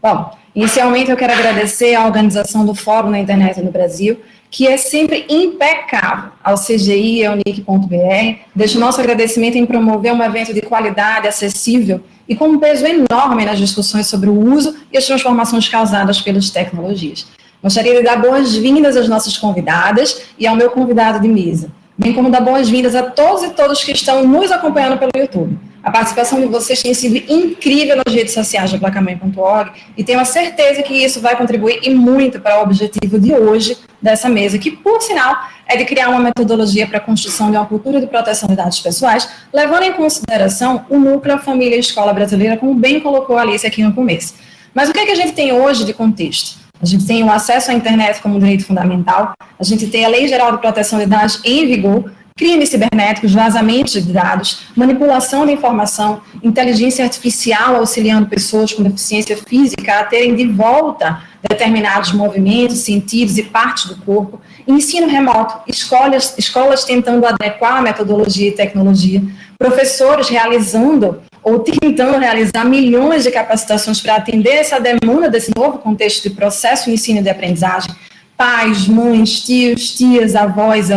Bom, inicialmente eu quero agradecer à organização do Fórum na Internet no Brasil, que é sempre impecável, ao CGI e ao NIC.br. Deixo nosso agradecimento em promover um evento de qualidade, acessível e com um peso enorme nas discussões sobre o uso e as transformações causadas pelas tecnologias. Gostaria de dar boas-vindas às nossas convidadas e ao meu convidado de mesa, bem como dar boas-vindas a todos e todas que estão nos acompanhando pelo YouTube. A participação de vocês tem sido incrível nas redes sociais da placamãe.org e tenho a certeza que isso vai contribuir e muito para o objetivo de hoje dessa mesa, que, por sinal, é de criar uma metodologia para a construção de uma cultura de proteção de dados pessoais, levando em consideração o núcleo família e escola brasileira, como bem colocou a Alice aqui no começo. Mas o que é que a gente tem hoje de contexto? A gente tem o acesso à internet como direito fundamental, a gente tem a Lei Geral de Proteção de Dados em vigor, crimes cibernéticos, vazamentos de dados, manipulação de informação, inteligência artificial auxiliando pessoas com deficiência física a terem de volta determinados movimentos, sentidos e partes do corpo, ensino remoto, escolas tentando adequar a metodologia e tecnologia, professores realizando ou tentando realizar milhões de capacitações para atender essa demanda desse novo contexto de processo de ensino e de aprendizagem, pais, mães, tios, tias, avós,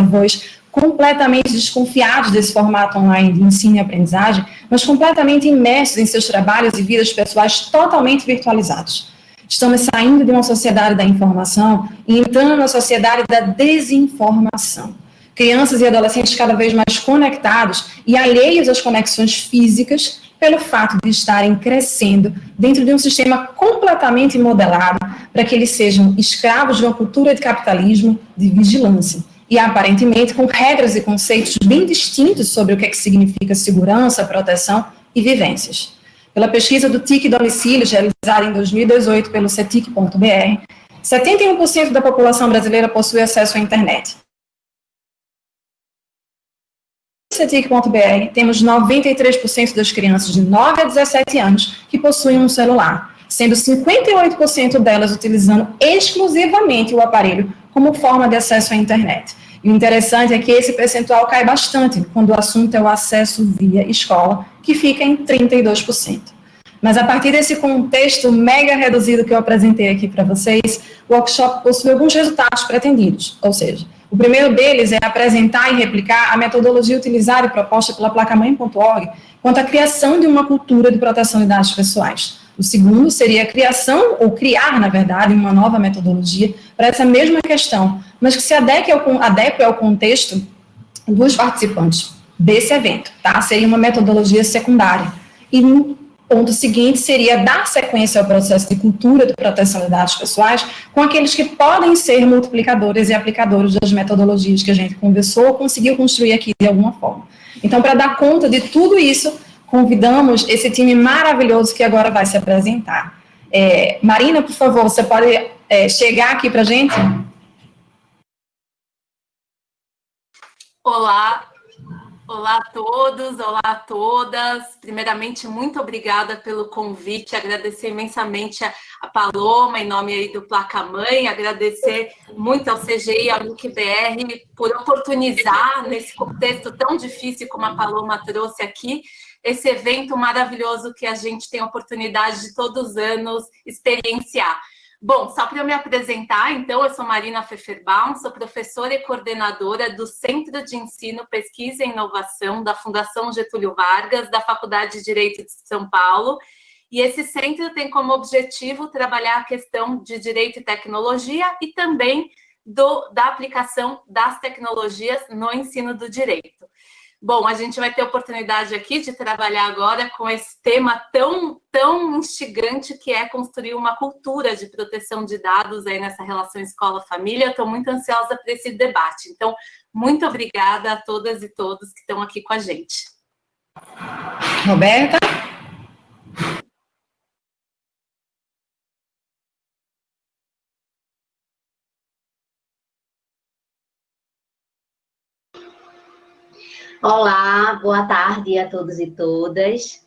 completamente desconfiados desse formato online de ensino e aprendizagem, mas completamente imersos em seus trabalhos e vidas pessoais totalmente virtualizados. Estamos saindo de uma sociedade da informação e entrando na sociedade da desinformação. Crianças e adolescentes cada vez mais conectados e alheios às conexões físicas pelo fato de estarem crescendo dentro de um sistema completamente modelado para que eles sejam escravos de uma cultura de capitalismo, de vigilância. E, aparentemente, com regras e conceitos bem distintos sobre o que é que significa segurança, proteção e vivências. Pela pesquisa do TIC Domicílios, realizada em 2018 pelo cetic.br, 71% da população brasileira possui acesso à internet. No cetic.br, temos 93% das crianças de 9 a 17 anos que possuem um celular, sendo 58% delas utilizando exclusivamente o aparelho como forma de acesso à internet. E o interessante é que esse percentual cai bastante quando o assunto é o acesso via escola, que fica em 32%. Mas a partir desse contexto mega reduzido que eu apresentei aqui para vocês, o workshop possui alguns resultados pretendidos, ou seja, o primeiro deles é apresentar e replicar a metodologia utilizada e proposta pela placamãe.org quanto à criação de uma cultura de proteção de dados pessoais. O segundo seria a criação, ou criar, na verdade, uma nova metodologia para essa mesma questão, mas que se adeque ao contexto dos participantes desse evento, tá? Seria uma metodologia secundária. E no ponto seguinte seria dar sequência ao processo de cultura de proteção de dados pessoais com aqueles que podem ser multiplicadores e aplicadores das metodologias que a gente conversou ou conseguiu construir aqui de alguma forma. Então, para dar conta de tudo isso, convidamos esse time maravilhoso que agora vai se apresentar. Marina, por favor, você pode chegar aqui para a gente? Olá, olá a todos, olá a todas. Primeiramente, muito obrigada pelo convite, agradecer imensamente a Paloma, em nome aí do Placa-Mãe, agradecer muito ao CGI, ao NIC.br, por oportunizar, nesse contexto tão difícil como a Paloma trouxe aqui, esse evento maravilhoso que a gente tem a oportunidade de todos os anos experienciar. Bom, só para eu me apresentar, então, eu sou Marina Pfefferbaum, sou professora e coordenadora do Centro de Ensino, Pesquisa e Inovação da Fundação Getúlio Vargas, da Faculdade de Direito de São Paulo, e esse centro tem como objetivo trabalhar a questão de direito e tecnologia e também da aplicação das tecnologias no ensino do direito. Bom, a gente vai ter a oportunidade aqui de trabalhar agora com esse tema tão instigante que é construir uma cultura de proteção de dados aí nessa relação escola-família. Estou muito ansiosa para esse debate. Então, muito obrigada a todas e todos que estão aqui com a gente. Roberta? Olá, boa tarde a todos e todas.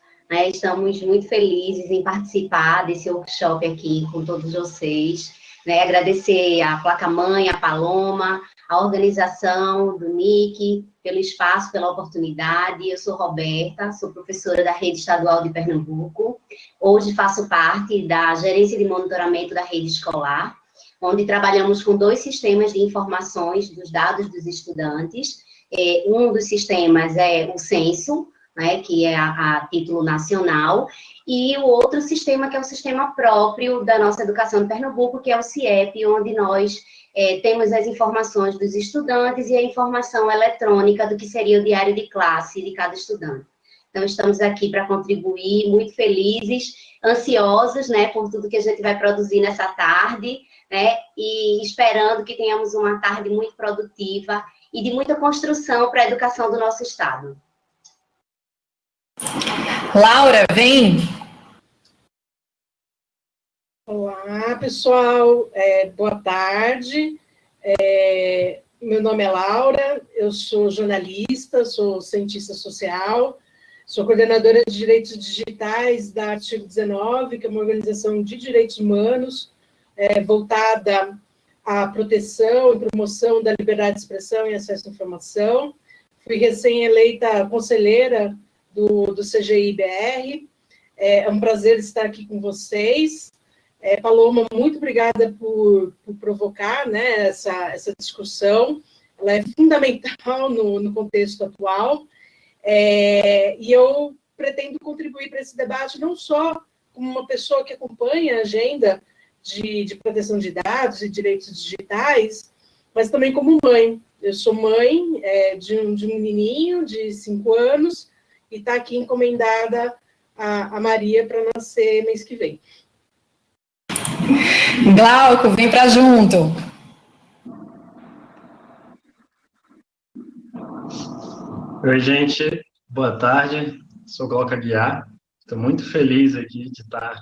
Estamos muito felizes em participar desse workshop aqui com todos vocês. Agradecer a Placa-Mãe, a Paloma, a organização do NIC, pelo espaço, pela oportunidade. Eu sou Roberta, sou professora da Rede Estadual de Pernambuco. Hoje faço parte da gerência de monitoramento da rede escolar, onde trabalhamos com 2 sistemas de informações dos dados dos estudantes. Um dos sistemas é o censo, né, que é a título nacional, e o outro sistema, que é o sistema próprio da nossa educação de Pernambuco, que é o CIEP, onde nós temos as informações dos estudantes e a informação eletrônica do que seria o diário de classe de cada estudante. Então, estamos aqui para contribuir, muito felizes, ansiosos, né, por tudo que a gente vai produzir nessa tarde, né, e esperando que tenhamos uma tarde muito produtiva e de muita construção para a educação do nosso Estado. Laura, vem. Olá, pessoal. Boa tarde. Meu nome é Laura, eu sou jornalista, sou cientista social, sou coordenadora de direitos digitais da Artigo 19, que é uma organização de direitos humanos voltada à proteção e promoção da liberdade de expressão e acesso à informação. Fui recém-eleita conselheira do CGI-BR. É um prazer estar aqui com vocês. Paloma, muito obrigada por provocar, né, essa discussão. Ela é fundamental no contexto atual. E eu pretendo contribuir para esse debate não só como uma pessoa que acompanha a agenda de proteção de dados e direitos digitais, mas também como mãe. Eu sou mãe de um menininho de 5 anos e está aqui encomendada a Maria para nascer mês que vem. Glauco, vem para junto. Oi, gente. Boa tarde. Sou Glauco Aguiar. Estou muito feliz aqui de estar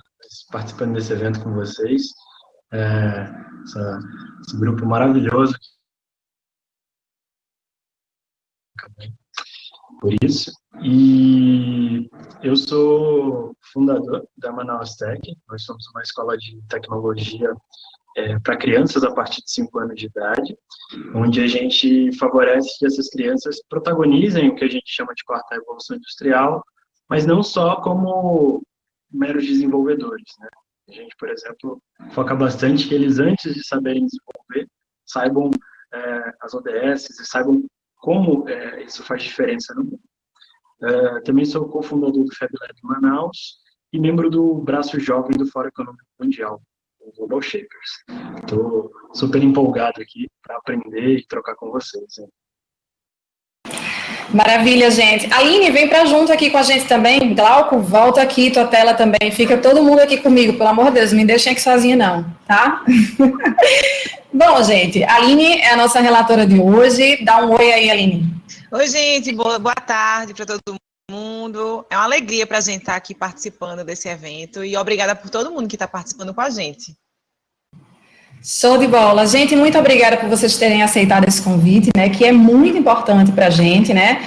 participando desse evento com vocês. Esse grupo maravilhoso. Por isso. E eu sou fundador da Manaus Tech. Nós somos uma escola de tecnologia para crianças a partir de 5 anos de idade, onde a gente favorece que essas crianças protagonizem o que a gente chama de 4ª revolução industrial, mas não só como meros desenvolvedores, né? A gente, por exemplo, foca bastante que eles, antes de saberem desenvolver, saibam as ODS e saibam como isso faz diferença no mundo. Também sou cofundador do FabLab Manaus e membro do braço jovem do Fórum Econômico Mundial, o Global Shapers. Estou super empolgado aqui para aprender e trocar com vocês, hein? Maravilha, gente. Aline, vem para junto aqui com a gente também. Glauco, volta aqui, tua tela também. Fica todo mundo aqui comigo, pelo amor de Deus, não me deixem aqui sozinha não, tá? Bom, gente, a Aline é a nossa relatora de hoje. Dá um oi aí, Aline. Oi, gente, boa tarde para todo mundo. É uma alegria para a gente estar aqui participando desse evento e obrigada por todo mundo que está participando com a gente. Show de bola. Gente, muito obrigada por vocês terem aceitado esse convite, né, que é muito importante para a gente, né.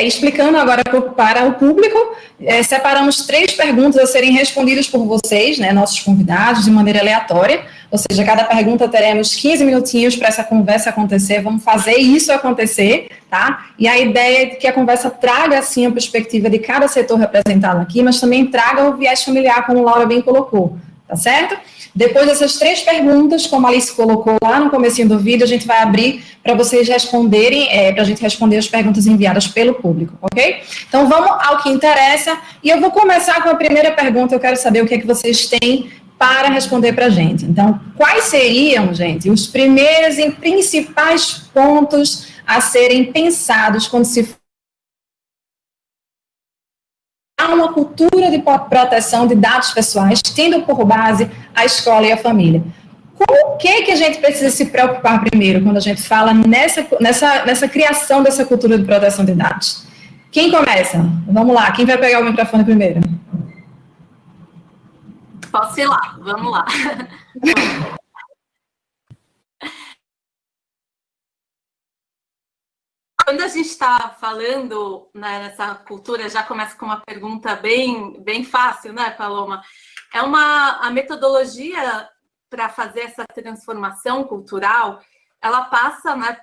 Explicando agora para o público, separamos 3 perguntas a serem respondidas por vocês, né, nossos convidados, de maneira aleatória, ou seja, cada pergunta teremos 15 minutinhos para essa conversa acontecer, vamos fazer isso acontecer, tá? E a ideia é que a conversa traga, assim, a perspectiva de cada setor representado aqui, mas também traga o viés familiar, como Laura bem colocou, tá certo? Depois dessas 3 perguntas, como a Alice colocou lá no comecinho do vídeo, a gente vai abrir para vocês responderem, para a gente responder as perguntas enviadas pelo público, ok? Então, vamos ao que interessa, e eu vou começar com a primeira pergunta, eu quero saber o que é que vocês têm para responder para a gente. Então, quais seriam, gente, os primeiros e principais pontos a serem pensados quando se há uma cultura de proteção de dados pessoais, tendo por base a escola e a família? Com o que a gente precisa se preocupar primeiro quando a gente fala nessa criação dessa cultura de proteção de dados? Quem começa? Vamos lá, quem vai pegar o microfone primeiro? Posso ir lá, vamos lá. Quando a gente está falando, né, nessa cultura, já começa com uma pergunta bem fácil, né, Paloma? A metodologia para fazer essa transformação cultural, ela passa, né,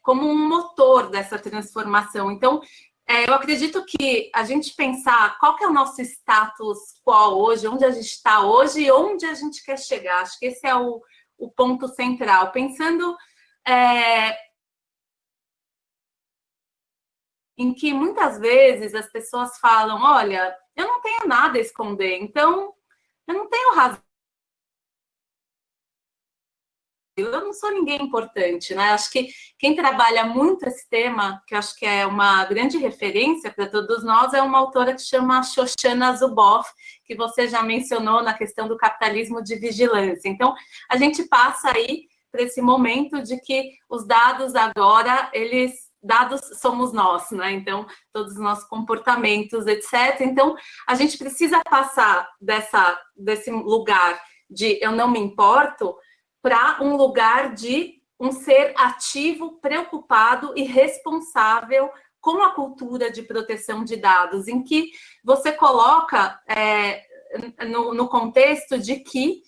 como um motor dessa transformação. Então, eu acredito que a gente pensar qual que é o nosso status quo hoje, onde a gente está hoje e onde a gente quer chegar. Acho que esse é o ponto central. Pensando em que muitas vezes as pessoas falam, olha, eu não tenho nada a esconder, então eu não tenho razão. Eu não sou ninguém importante, né? Acho que quem trabalha muito esse tema, que acho que é uma grande referência para todos nós, é uma autora que chama Shoshana Zuboff, que você já mencionou na questão do capitalismo de vigilância. Então, a gente passa aí para esse momento de que os dados agora, dados somos nós, né? Então, todos os nossos comportamentos, etc. Então, a gente precisa passar desse lugar de eu não me importo para um lugar de um ser ativo, preocupado e responsável com a cultura de proteção de dados, em que você coloca no contexto de que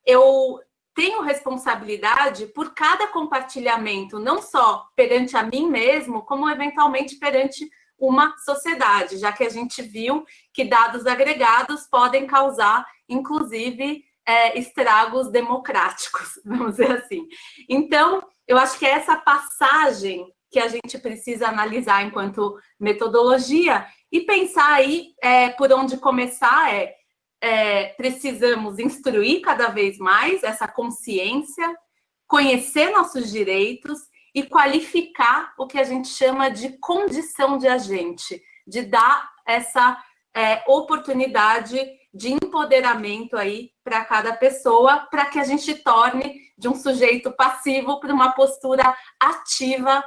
eu tenho responsabilidade por cada compartilhamento, não só perante a mim mesmo, como eventualmente perante uma sociedade, já que a gente viu que dados agregados podem causar, inclusive, estragos democráticos, vamos dizer assim. Então, eu acho que é essa passagem que a gente precisa analisar enquanto metodologia e pensar aí por onde começar precisamos instruir cada vez mais essa consciência, conhecer nossos direitos e qualificar o que a gente chama de condição de agente, de dar essa oportunidade de empoderamento aí para cada pessoa, para que a gente torne de um sujeito passivo para uma postura ativa.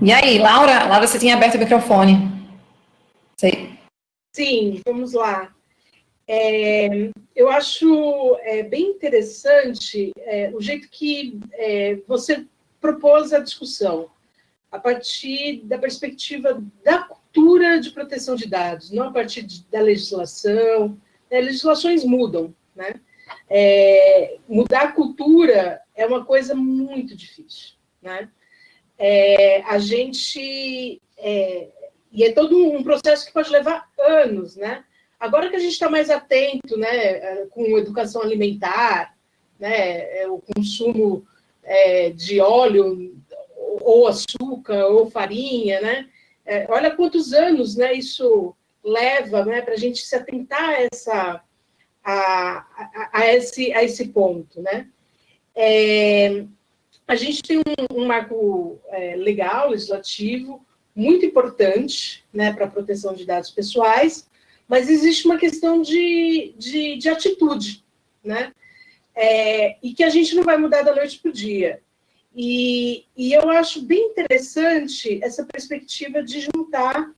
E aí, Laura? Laura, você tinha aberto o microfone. Sei. Sim, vamos lá. Eu acho bem interessante o jeito que você propôs a discussão, a partir da perspectiva da cultura de proteção de dados, não a partir da legislação. Legislações mudam, né? Mudar a cultura é uma coisa muito difícil, né? A gente... e é todo um processo que pode levar anos, né? Agora que a gente está mais atento, né, com educação alimentar, né, o consumo de óleo, ou açúcar, ou farinha, né? Olha quantos anos, né, isso leva, né, para a gente se atentar a esse ponto, né? A gente tem um marco legal, legislativo, muito importante, né, para a proteção de dados pessoais, mas existe uma questão de atitude, né? E que a gente não vai mudar da noite para o dia. E eu acho bem interessante essa perspectiva de juntar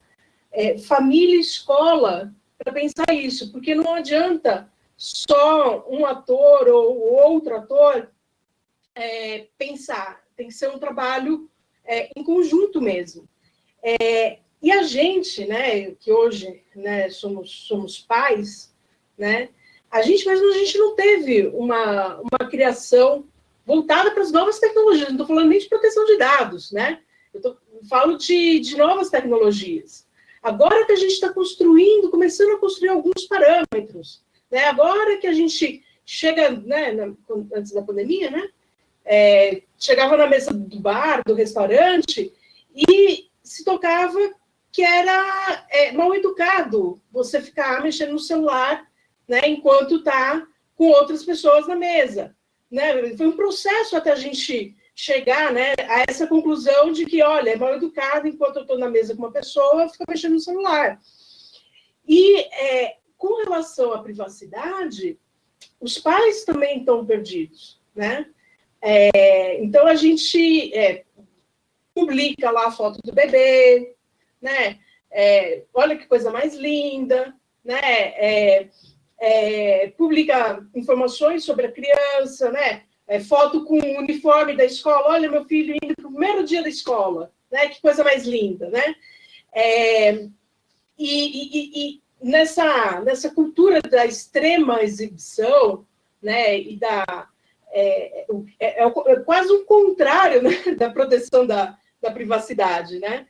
família e escola para pensar isso, porque não adianta só um ator ou outro ator pensar, tem que ser um trabalho em conjunto mesmo. E a gente, né, que hoje, né, somos pais, né, a gente não teve uma criação voltada para as novas tecnologias. Não estou falando nem de proteção de dados, né? Falo de novas tecnologias. Agora que a gente está começando a construir alguns parâmetros, né? Agora que a gente chega, né, antes da pandemia, né? Chegava na mesa do bar, do restaurante, e se tocava que era mal educado você ficar mexendo no celular, né, enquanto está com outras pessoas na mesa. Né? Foi um processo até a gente chegar, né, a essa conclusão de que, olha, é mal educado enquanto eu estou na mesa com uma pessoa, fica mexendo no celular. E com relação à privacidade, os pais também estão perdidos, né? Então, a gente publica lá a foto do bebê, né? Olha que coisa mais linda, né? Publica informações sobre a criança, né? Foto com o uniforme da escola, olha meu filho indo para o primeiro dia da escola, né? Que coisa mais linda, né? E nessa cultura da extrema exibição, né? E quase o contrário, né, da proteção da privacidade, né?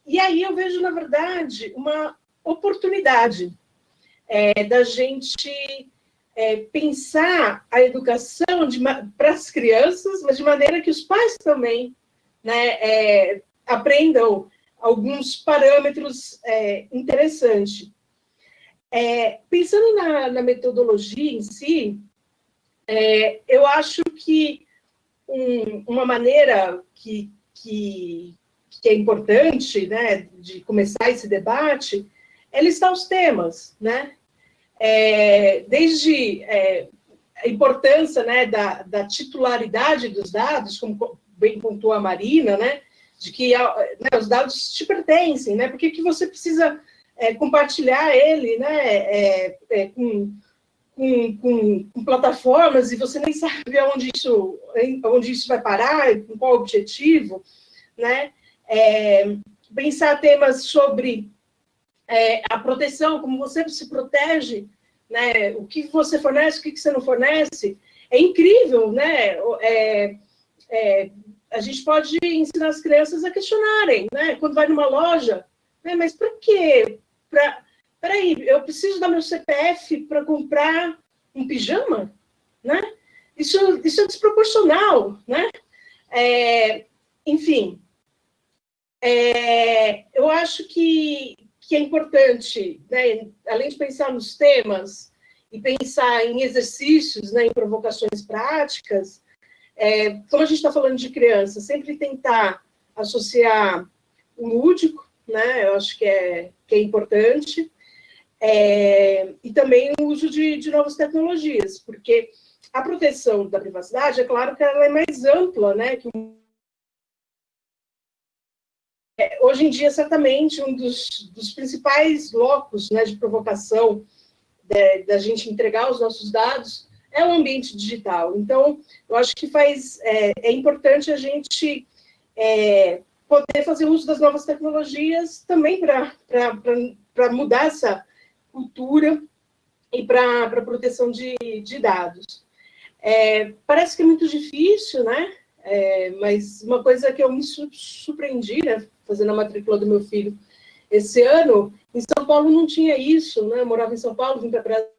E aí eu vejo, na verdade, uma oportunidade da gente pensar a educação para as crianças, mas de maneira que os pais também, né, aprendam alguns parâmetros interessantes. Pensando na metodologia em si, eu acho que uma maneira que é importante, né, de começar esse debate é listar os temas, né? Desde a importância, né, da titularidade dos dados, como bem pontuou a Marina, né, de que os dados te pertencem, né? Por que você precisa compartilhar ele, né, com plataformas e você nem sabe onde isso vai parar, com qual objetivo, né? Pensar temas sobre a proteção, como você se protege, né? O que você fornece, o que você não fornece. É incrível, né? A gente pode ensinar as crianças a questionarem, né? Quando vai numa loja, né? Mas para quê? Peraí, eu preciso dar meu CPF para comprar um pijama? Né? Isso é desproporcional, né? Enfim, eu acho que é importante, né, além de pensar nos temas e pensar em exercícios, né, em provocações práticas, como a gente está falando de criança, sempre tentar associar o lúdico, né? Eu acho que é importante, e também o uso de novas tecnologias, porque a proteção da privacidade, é claro que ela é mais ampla, né? Hoje em dia, certamente, um dos principais locos, né, de provocação da gente entregar os nossos dados é o ambiente digital. Então, eu acho que é importante a gente poder fazer uso das novas tecnologias também para mudar essa cultura e para a proteção de dados. Parece que é muito difícil, né? Mas uma coisa que eu me surpreendi, né, fazendo a matrícula do meu filho esse ano, em São Paulo não tinha isso, né? Eu morava em São Paulo, vim para Brasília.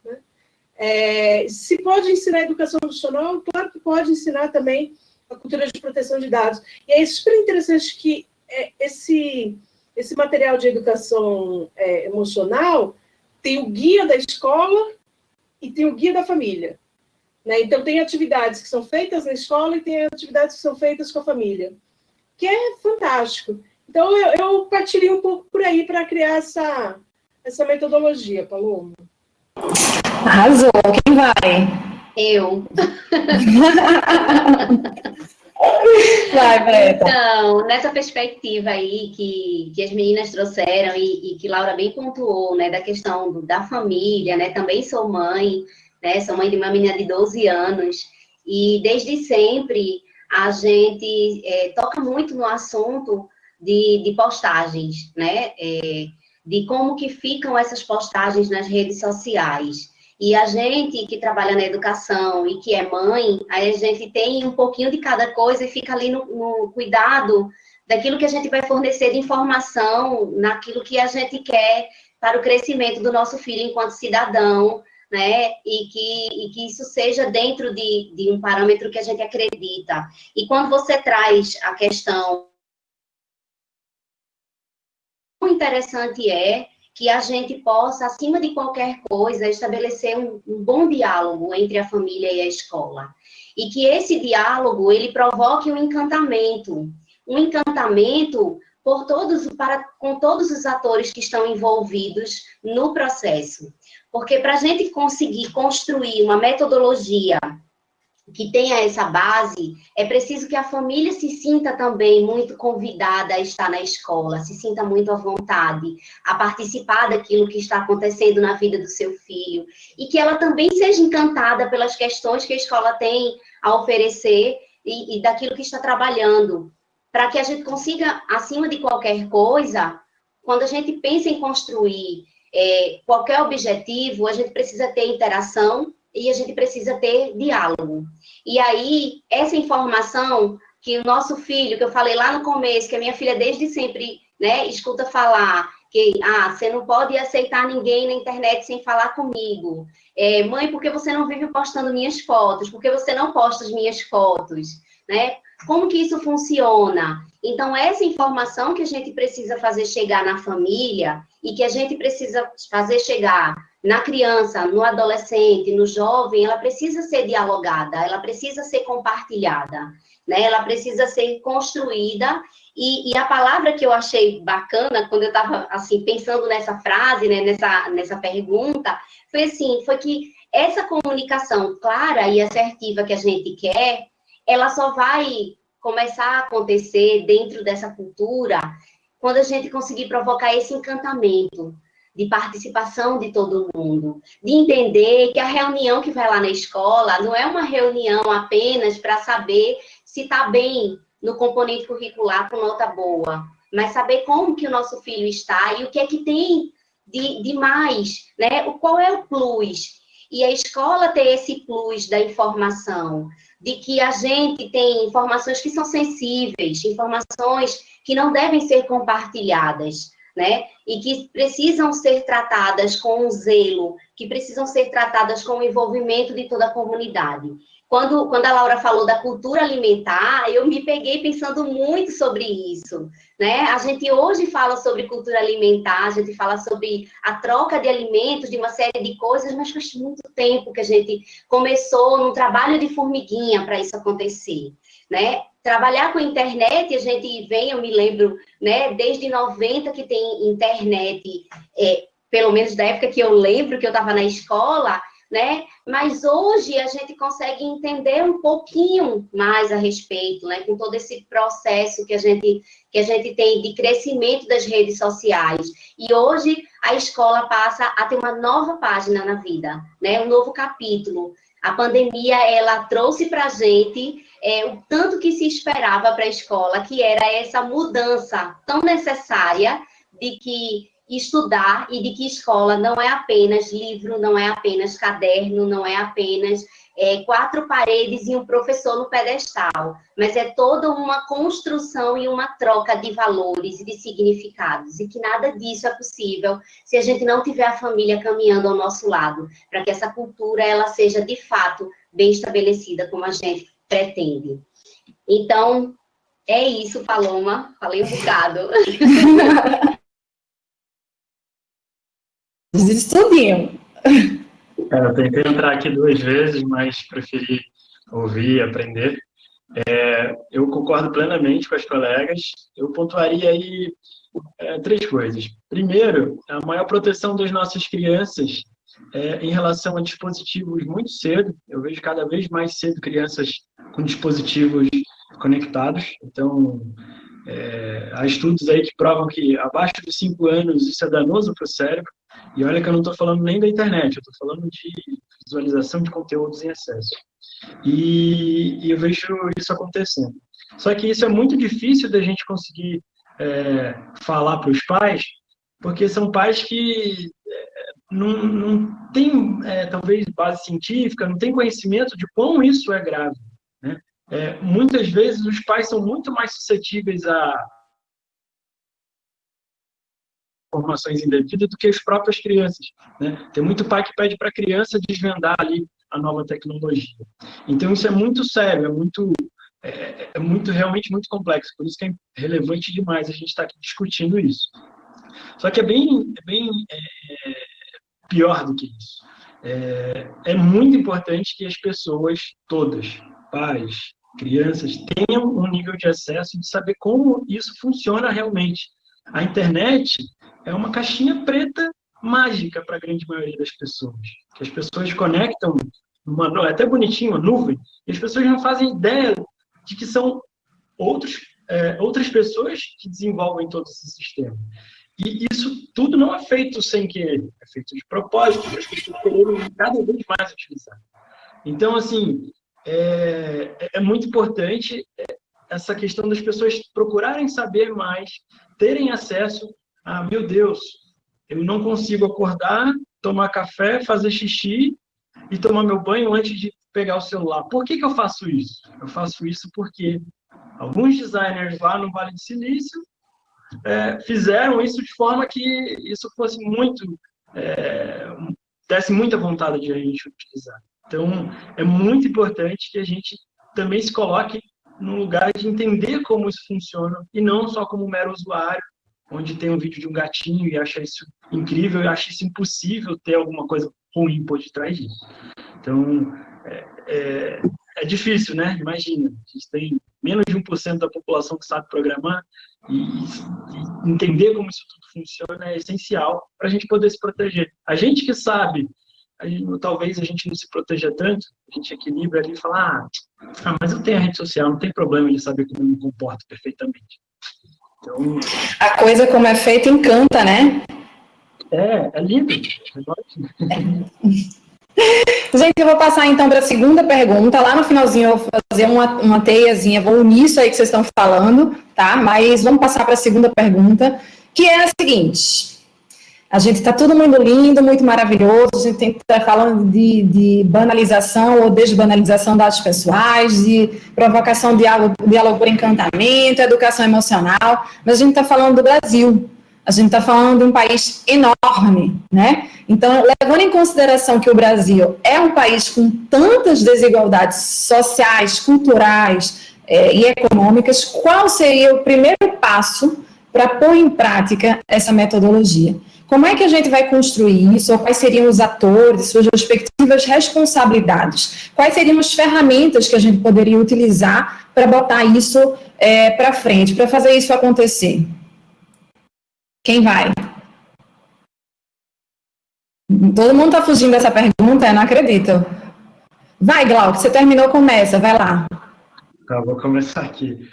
Né? Se pode ensinar educação emocional, claro que pode ensinar também a cultura de proteção de dados. E é super interessante que esse material de educação emocional tem o guia da escola e tem o guia da família. Né? Então, tem atividades que são feitas na escola e tem atividades que são feitas com a família, que é fantástico. Então, eu partilhei um pouco por aí para criar essa metodologia, Paloma. Arrasou. Quem vai? Eu. Vai, Breta. Então, nessa perspectiva aí que as meninas trouxeram e que Laura bem pontuou, né, da questão da família, né, também sou mãe, né, sou mãe de uma menina de 12 anos, e desde sempre a gente toca muito no assunto de postagens, né, de como que ficam essas postagens nas redes sociais. E a gente que trabalha na educação e que é mãe, aí a gente tem um pouquinho de cada coisa e fica ali no cuidado daquilo que a gente vai fornecer de informação, naquilo que a gente quer para o crescimento do nosso filho enquanto cidadão, né? E que isso seja dentro de um parâmetro que a gente acredita. E quando você traz a questão, o interessante é que a gente possa, acima de qualquer coisa, estabelecer um bom diálogo entre a família e a escola. E que esse diálogo, ele provoque um encantamento com todos os atores que estão envolvidos no processo. Porque para a gente conseguir construir uma metodologia que tenha essa base, é preciso que a família se sinta também muito convidada a estar na escola, se sinta muito à vontade, a participar daquilo que está acontecendo na vida do seu filho, e que ela também seja encantada pelas questões que a escola tem a oferecer e daquilo que está trabalhando, para que a gente consiga, acima de qualquer coisa, quando a gente pensa em construir qualquer objetivo, a gente precisa ter interação e a gente precisa ter diálogo. E aí, essa informação que o nosso filho, que eu falei lá no começo, que a minha filha desde sempre, né, escuta falar que você não pode aceitar ninguém na internet sem falar comigo. Mãe, por que você não vive postando minhas fotos? Por que você não posta as minhas fotos? Né? Como que isso funciona? Então, essa informação que a gente precisa fazer chegar na família e que a gente precisa fazer chegar na criança, no adolescente, no jovem, ela precisa ser dialogada, ela precisa ser compartilhada, né? Ela precisa ser construída. E a palavra que eu achei bacana, quando eu estava assim, pensando nessa frase, né, nessa pergunta, foi que essa comunicação clara e assertiva que a gente quer, ela só vai começar a acontecer dentro dessa cultura quando a gente conseguir provocar esse encantamento de participação de todo mundo, de entender que a reunião que vai lá na escola não é uma reunião apenas para saber se está bem no componente curricular com nota boa, mas saber como que o nosso filho está e o que é que tem de mais, né? Qual é o plus? E a escola ter esse plus da informação, de que a gente tem informações que são sensíveis, informações que não devem ser compartilhadas, né? E que precisam ser tratadas com zelo, que precisam ser tratadas com o envolvimento de toda a comunidade. Quando a Laura falou da cultura alimentar, eu me peguei pensando muito sobre isso, né? A gente hoje fala sobre cultura alimentar, a gente fala sobre a troca de alimentos, de uma série de coisas, mas faz muito tempo que a gente começou num trabalho de formiguinha para isso acontecer, né? Trabalhar com internet, a gente vem, eu me lembro, né, desde 90 que tem internet, pelo menos da época que eu lembro que eu estava na escola, né? Mas hoje a gente consegue entender um pouquinho mais a respeito, né? Com todo esse processo que a gente tem de crescimento das redes sociais. E hoje a escola passa a ter uma nova página na vida, né? Um novo capítulo. A pandemia, ela trouxe para a gente o tanto que se esperava para a escola, que era essa mudança tão necessária de que estudar e de que escola não é apenas livro, não é apenas caderno, não é apenas 4 paredes e um professor no pedestal, mas é toda uma construção e uma troca de valores e de significados, e que nada disso é possível se a gente não tiver a família caminhando ao nosso lado, para que essa cultura ela seja, de fato, bem estabelecida como a gente pretende. Então, é isso, Paloma, falei um bocado. Estudinho. Eu tentei entrar aqui 2 vezes, mas preferi ouvir e aprender. Eu concordo plenamente com as colegas. Eu pontuaria aí 3 coisas. Primeiro, a maior proteção das nossas crianças em relação a dispositivos muito cedo. Eu vejo cada vez mais cedo crianças com dispositivos conectados. Então, há estudos aí que provam que abaixo de 5 anos isso é danoso para o cérebro. E olha que eu não estou falando nem da internet, eu estou falando de visualização de conteúdos em excesso. E eu vejo isso acontecendo. Só que isso é muito difícil da gente conseguir falar para os pais, porque são pais que não têm, talvez, base científica, não têm conhecimento de como isso é grave, né? Muitas vezes os pais são muito mais suscetíveis a informações indevidas do que as próprias crianças, né? Tem muito pai que pede para a criança desvendar ali a nova tecnologia. Então isso é muito sério, realmente muito complexo, por isso que é relevante demais a gente estar aqui discutindo isso. Só que é bem pior do que isso. É muito importante que as pessoas todas, pais, crianças, tenham um nível de acesso de saber como isso funciona realmente. A internet é uma caixinha preta mágica para a grande maioria das pessoas. Que as pessoas conectam, é até bonitinho, uma nuvem, e as pessoas não fazem ideia de que são outras pessoas que desenvolvem todo esse sistema. E isso tudo não é feito sem querer, é feito de propósito, para as pessoas quererem cada vez mais utilizar. Então, assim, é muito importante essa questão das pessoas procurarem saber mais, terem acesso a, meu Deus, eu não consigo acordar, tomar café, fazer xixi e tomar meu banho antes de pegar o celular. Por que eu faço isso? Eu faço isso porque alguns designers lá no Vale do Silício fizeram isso de forma que isso fosse desse muita vontade de a gente utilizar. Então, é muito importante que a gente também se coloque no lugar de entender como isso funciona e não só como um mero usuário, onde tem um vídeo de um gatinho e acha isso incrível e acha isso impossível ter alguma coisa ruim por detrás disso. Então, é difícil, né? Imagina, a gente tem menos de 1% da população que sabe programar e entender como isso tudo funciona é essencial para a gente poder se proteger. A gente que sabe, talvez a gente não se proteja tanto, a gente equilibra ali e fala, mas eu tenho a rede social, não tem problema de saber como eu me comporto perfeitamente. Então, a coisa como é feita encanta, né? É lindo. É ótimo. Gente, eu vou passar então para a segunda pergunta. Lá no finalzinho eu vou fazer uma teiazinha, vou unir isso aí que vocês estão falando, tá? Mas vamos passar para a segunda pergunta, que é a seguinte. A gente está todo mundo lindo, muito maravilhoso, a gente tem que estar falando de banalização ou desbanalização de dados pessoais, de provocação de diálogo por encantamento, educação emocional, mas a gente está falando do Brasil. A gente está falando de um país enorme, né? Então, levando em consideração que o Brasil é um país com tantas desigualdades sociais, culturais e econômicas, qual seria o primeiro passo para pôr em prática essa metodologia? Como é que a gente vai construir isso? Ou quais seriam os atores, suas respectivas responsabilidades? Quais seriam as ferramentas que a gente poderia utilizar para botar isso para frente, para fazer isso acontecer? Quem vai? Todo mundo está fugindo dessa pergunta, eu não acredito. Vai, Glauco, você terminou, começa, vai lá. Tá, vou começar aqui.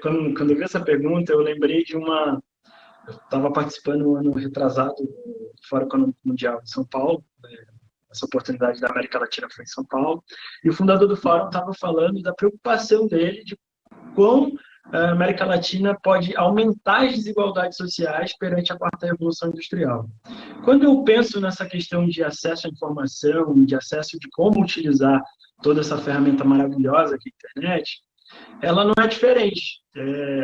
Quando eu vi essa pergunta, eu lembrei de uma... Eu estava participando no ano retrasado do Fórum Econômico Mundial em São Paulo, essa oportunidade da América Latina foi em São Paulo, e o fundador do Fórum estava falando da preocupação dele de como a América Latina pode aumentar as desigualdades sociais perante a quarta revolução industrial. Quando eu penso nessa questão de acesso à informação, de acesso de como utilizar toda essa ferramenta maravilhosa que é a internet, ela não é diferente.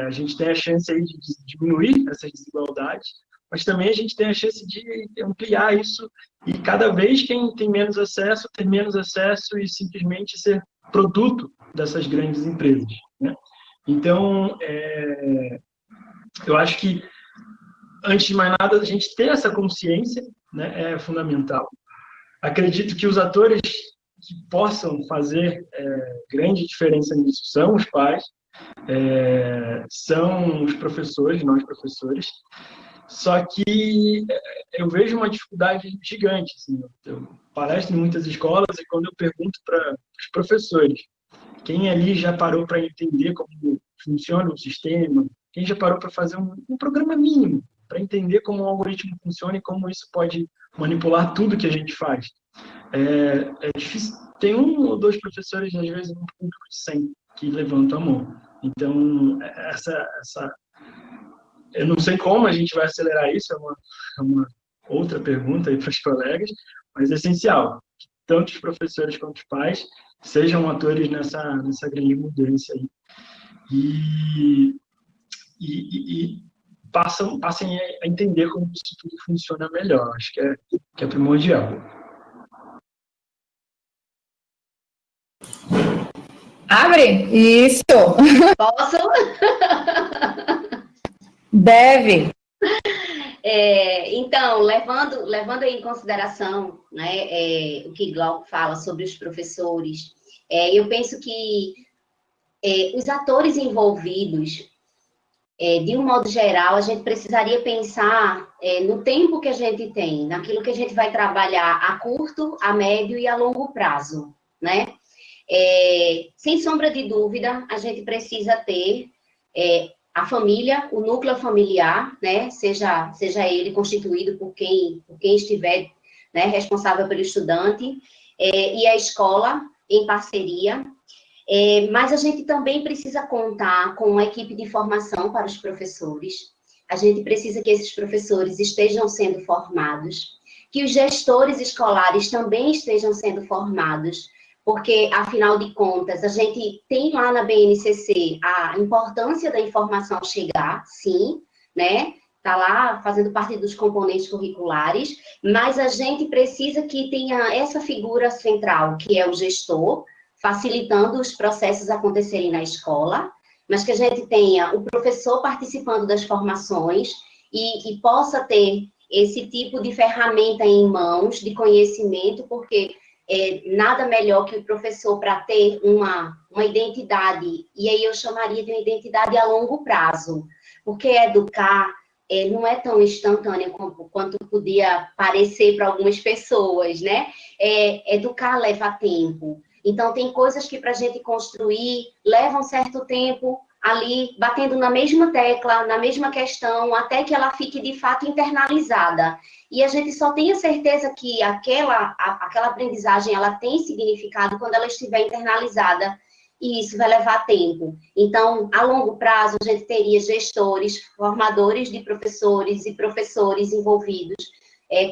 A gente tem a chance aí de diminuir essas desigualdades, mas também a gente tem a chance de ampliar isso e cada vez quem tem menos acesso, ter menos acesso e simplesmente ser produto dessas grandes empresas, né? Então, eu acho que, antes de mais nada, a gente ter essa consciência, né, é fundamental. Acredito que os atores que possam fazer grande diferença nisso são os pais, são os professores, nós professores, só que eu vejo uma dificuldade gigante. Assim, eu palestro em muitas escolas e quando eu pergunto para os professores, quem ali já parou para entender como funciona o sistema, quem já parou para fazer um programa mínimo, para entender como o algoritmo funciona e como isso pode manipular tudo que a gente faz. É difícil. Tem um ou dois professores, às vezes, um público de 100 que levantam a mão. Então, eu não sei como a gente vai acelerar isso, é uma outra pergunta aí para os colegas, mas é essencial que tanto os professores quanto os pais sejam atores nessa grande mudança aí. E passem a entender como isso tudo funciona melhor. Acho que é primordial. Abre? Isso. Posso? Deve. Então, levando em consideração, né, o que Glauco fala sobre os professores, eu penso que os atores envolvidos, de um modo geral, a gente precisaria pensar no tempo que a gente tem, naquilo que a gente vai trabalhar a curto, a médio e a longo prazo, né? Sem sombra de dúvida, a gente precisa ter a família, o núcleo familiar, né, seja ele constituído por quem estiver, né, responsável pelo estudante, e a escola em parceria, mas a gente também precisa contar com uma equipe de formação para os professores, a gente precisa que esses professores estejam sendo formados, que os gestores escolares também estejam sendo formados, porque, afinal de contas, a gente tem lá na BNCC a importância da informação chegar, sim, né? Está lá fazendo parte dos componentes curriculares, mas a gente precisa que tenha essa figura central, que é o gestor, facilitando os processos acontecerem na escola, mas que a gente tenha o professor participando das formações e possa ter esse tipo de ferramenta em mãos, de conhecimento, porque nada melhor que o professor para ter uma identidade, e aí eu chamaria de uma identidade a longo prazo, porque educar não é tão instantâneo quanto podia parecer para algumas pessoas, né? Educar leva tempo. Então, tem coisas que para a gente construir levam certo tempo ali, batendo na mesma tecla, na mesma questão, até que ela fique, de fato, internalizada. E a gente só tem a certeza que aquela aprendizagem ela tem significado quando ela estiver internalizada, e isso vai levar tempo. Então, a longo prazo, a gente teria gestores, formadores de professores e professores envolvidos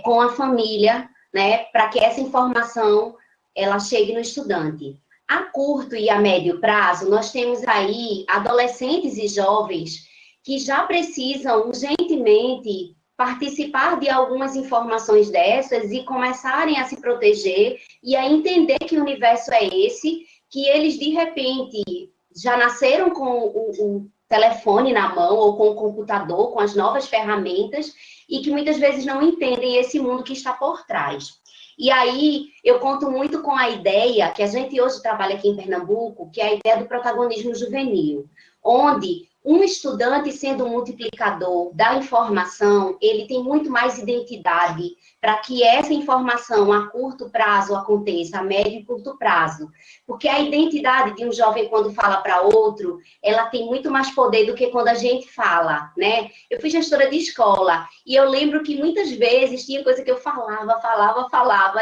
com a família, né, para que essa informação ela chegue no estudante. A curto e a médio prazo, nós temos aí adolescentes e jovens que já precisam urgentemente participar de algumas informações dessas e começarem a se proteger e a entender que o universo é esse, que eles, de repente, já nasceram com o telefone na mão ou com o computador, com as novas ferramentas, e que muitas vezes não entendem esse mundo que está por trás. E aí, eu conto muito com a ideia, que a gente hoje trabalha aqui em Pernambuco, que é a ideia do protagonismo juvenil, onde um estudante sendo um multiplicador da informação, ele tem muito mais identidade para que essa informação a curto prazo aconteça, a médio e curto prazo. Porque a identidade de um jovem quando fala para outro, ela tem muito mais poder do que quando a gente fala, né? Eu fui gestora de escola e eu lembro que muitas vezes tinha coisa que eu falava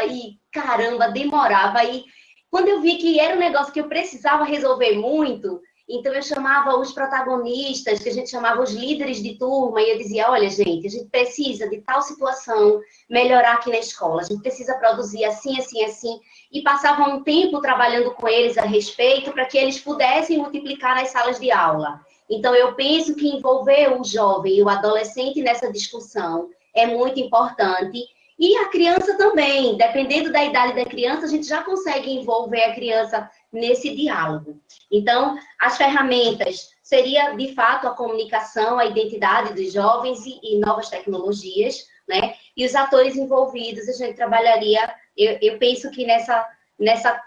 e, caramba, demorava. E quando eu vi que era um negócio que eu precisava resolver muito, então eu chamava os protagonistas, que a gente chamava os líderes de turma, e eu dizia, olha, gente, a gente precisa de tal situação melhorar aqui na escola, a gente precisa produzir assim, assim, assim, e passava um tempo trabalhando com eles a respeito para que eles pudessem multiplicar nas salas de aula. Então eu penso que envolver o jovem e o adolescente nessa discussão é muito importante, e a criança também, dependendo da idade da criança, a gente já consegue envolver a criança nesse diálogo. Então, as ferramentas seria, de fato, a comunicação, a identidade dos jovens e novas tecnologias, né? E os atores envolvidos, a gente trabalharia, eu penso que nessa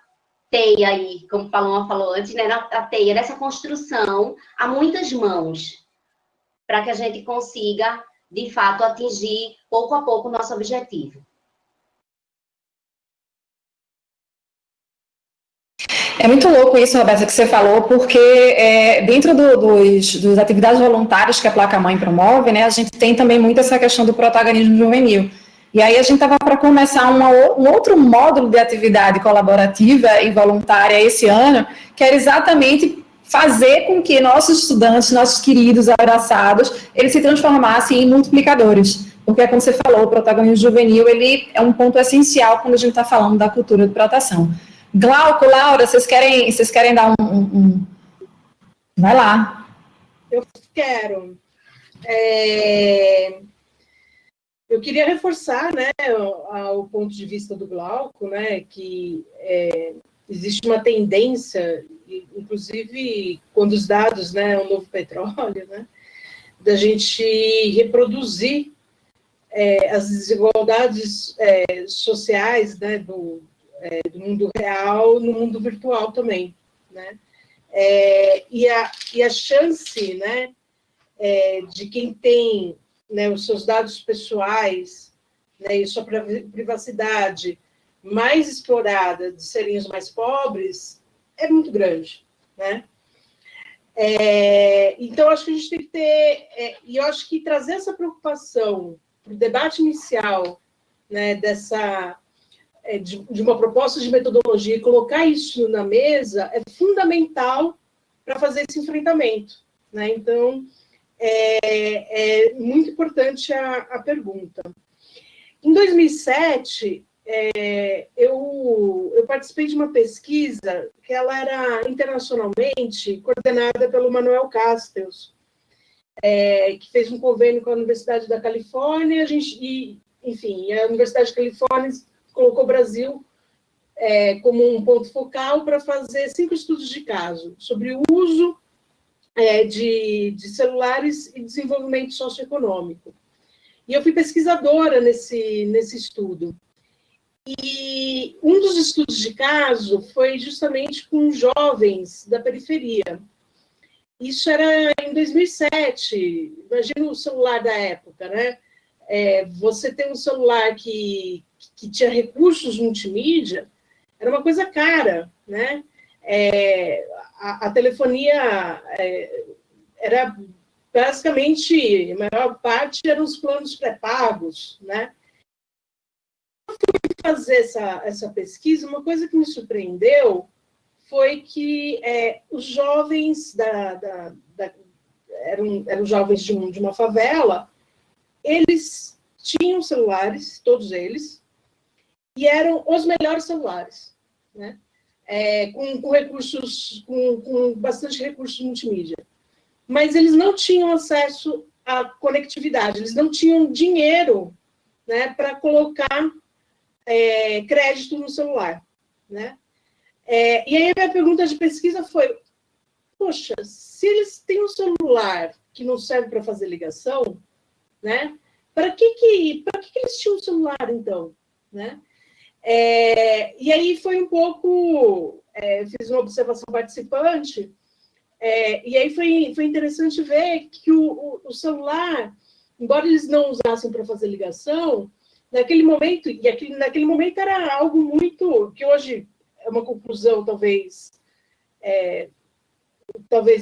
teia aí, como Paloma falou antes, né? Na teia, nessa construção, há muitas mãos para que a gente consiga, de fato, atingir pouco a pouco o nosso objetivo. É muito louco isso, Roberta, que você falou, porque dentro dos atividades voluntárias que a Placa Mãe promove, né, a gente tem também muito essa questão do protagonismo juvenil. E aí a gente estava para começar um outro módulo de atividade colaborativa e voluntária esse ano, que era exatamente fazer com que nossos estudantes, nossos queridos abraçados, eles se transformassem em multiplicadores. Porque, como você falou, o protagonismo juvenil, ele é um ponto essencial quando a gente está falando da cultura de proteção. Glauco, Laura, vocês querem dar Vai lá. Eu quero. Eu queria reforçar, né, o ponto de vista do Glauco, né, que existe uma tendência, inclusive quando os dados, né, o novo petróleo, né, da gente reproduzir as desigualdades sociais, né, do mundo real no mundo virtual também, né? E a chance, né, de quem tem, né, os seus dados pessoais, né, e sua privacidade mais explorada de serem os mais pobres é muito grande, né? Então, acho que a gente tem que ter... e eu acho que trazer essa preocupação para o debate inicial, né, de uma proposta de metodologia e colocar isso na mesa é fundamental para fazer esse enfrentamento, né? Então, é muito importante a pergunta. Em 2007, eu participei de uma pesquisa que ela era internacionalmente coordenada pelo Manuel Castells, que fez um convênio com a Universidade da Califórnia, enfim, a Universidade da Califórnia colocou o Brasil como um ponto focal para fazer 5 estudos de caso sobre o uso de celulares e desenvolvimento socioeconômico. E eu fui pesquisadora nesse estudo. E um dos estudos de caso foi justamente com jovens da periferia. Isso era em 2007, imagina o celular da época, né? Você tem um celular que tinha recursos multimídia, era uma coisa cara, né? A telefonia era basicamente, a maior parte eram os planos pré-pagos, né? Eu fui fazer essa pesquisa, uma coisa que me surpreendeu foi que os jovens eram jovens de uma favela, eles tinham celulares, todos eles, e eram os melhores celulares, né? Com recursos, com bastante recursos multimídia. Mas eles não tinham acesso à conectividade, eles não tinham dinheiro, né, para colocar crédito no celular, né? E aí a minha pergunta de pesquisa foi, poxa, se eles têm um celular que não serve para fazer ligação, né, para que eles tinham um celular, então, né? E aí foi um pouco, fiz uma observação participante, e aí foi interessante ver que o celular, embora eles não usassem para fazer ligação, naquele momento era algo muito, que hoje é uma conclusão talvez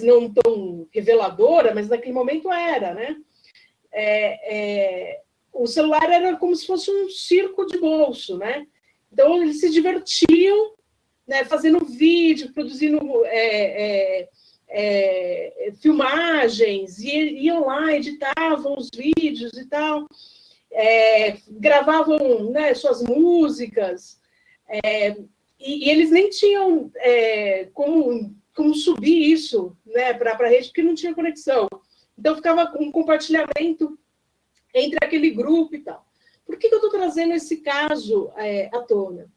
não tão reveladora, mas naquele momento era, né? O celular era como se fosse um circo de bolso, né? Então, eles se divertiam, né, fazendo vídeo, produzindo filmagens, e iam lá, editavam os vídeos e tal, gravavam, né, suas músicas, e eles nem tinham como subir isso, né, para a rede, porque não tinha conexão. Então, ficava um compartilhamento entre aquele grupo e tal. Por que eu estou trazendo esse caso à tona?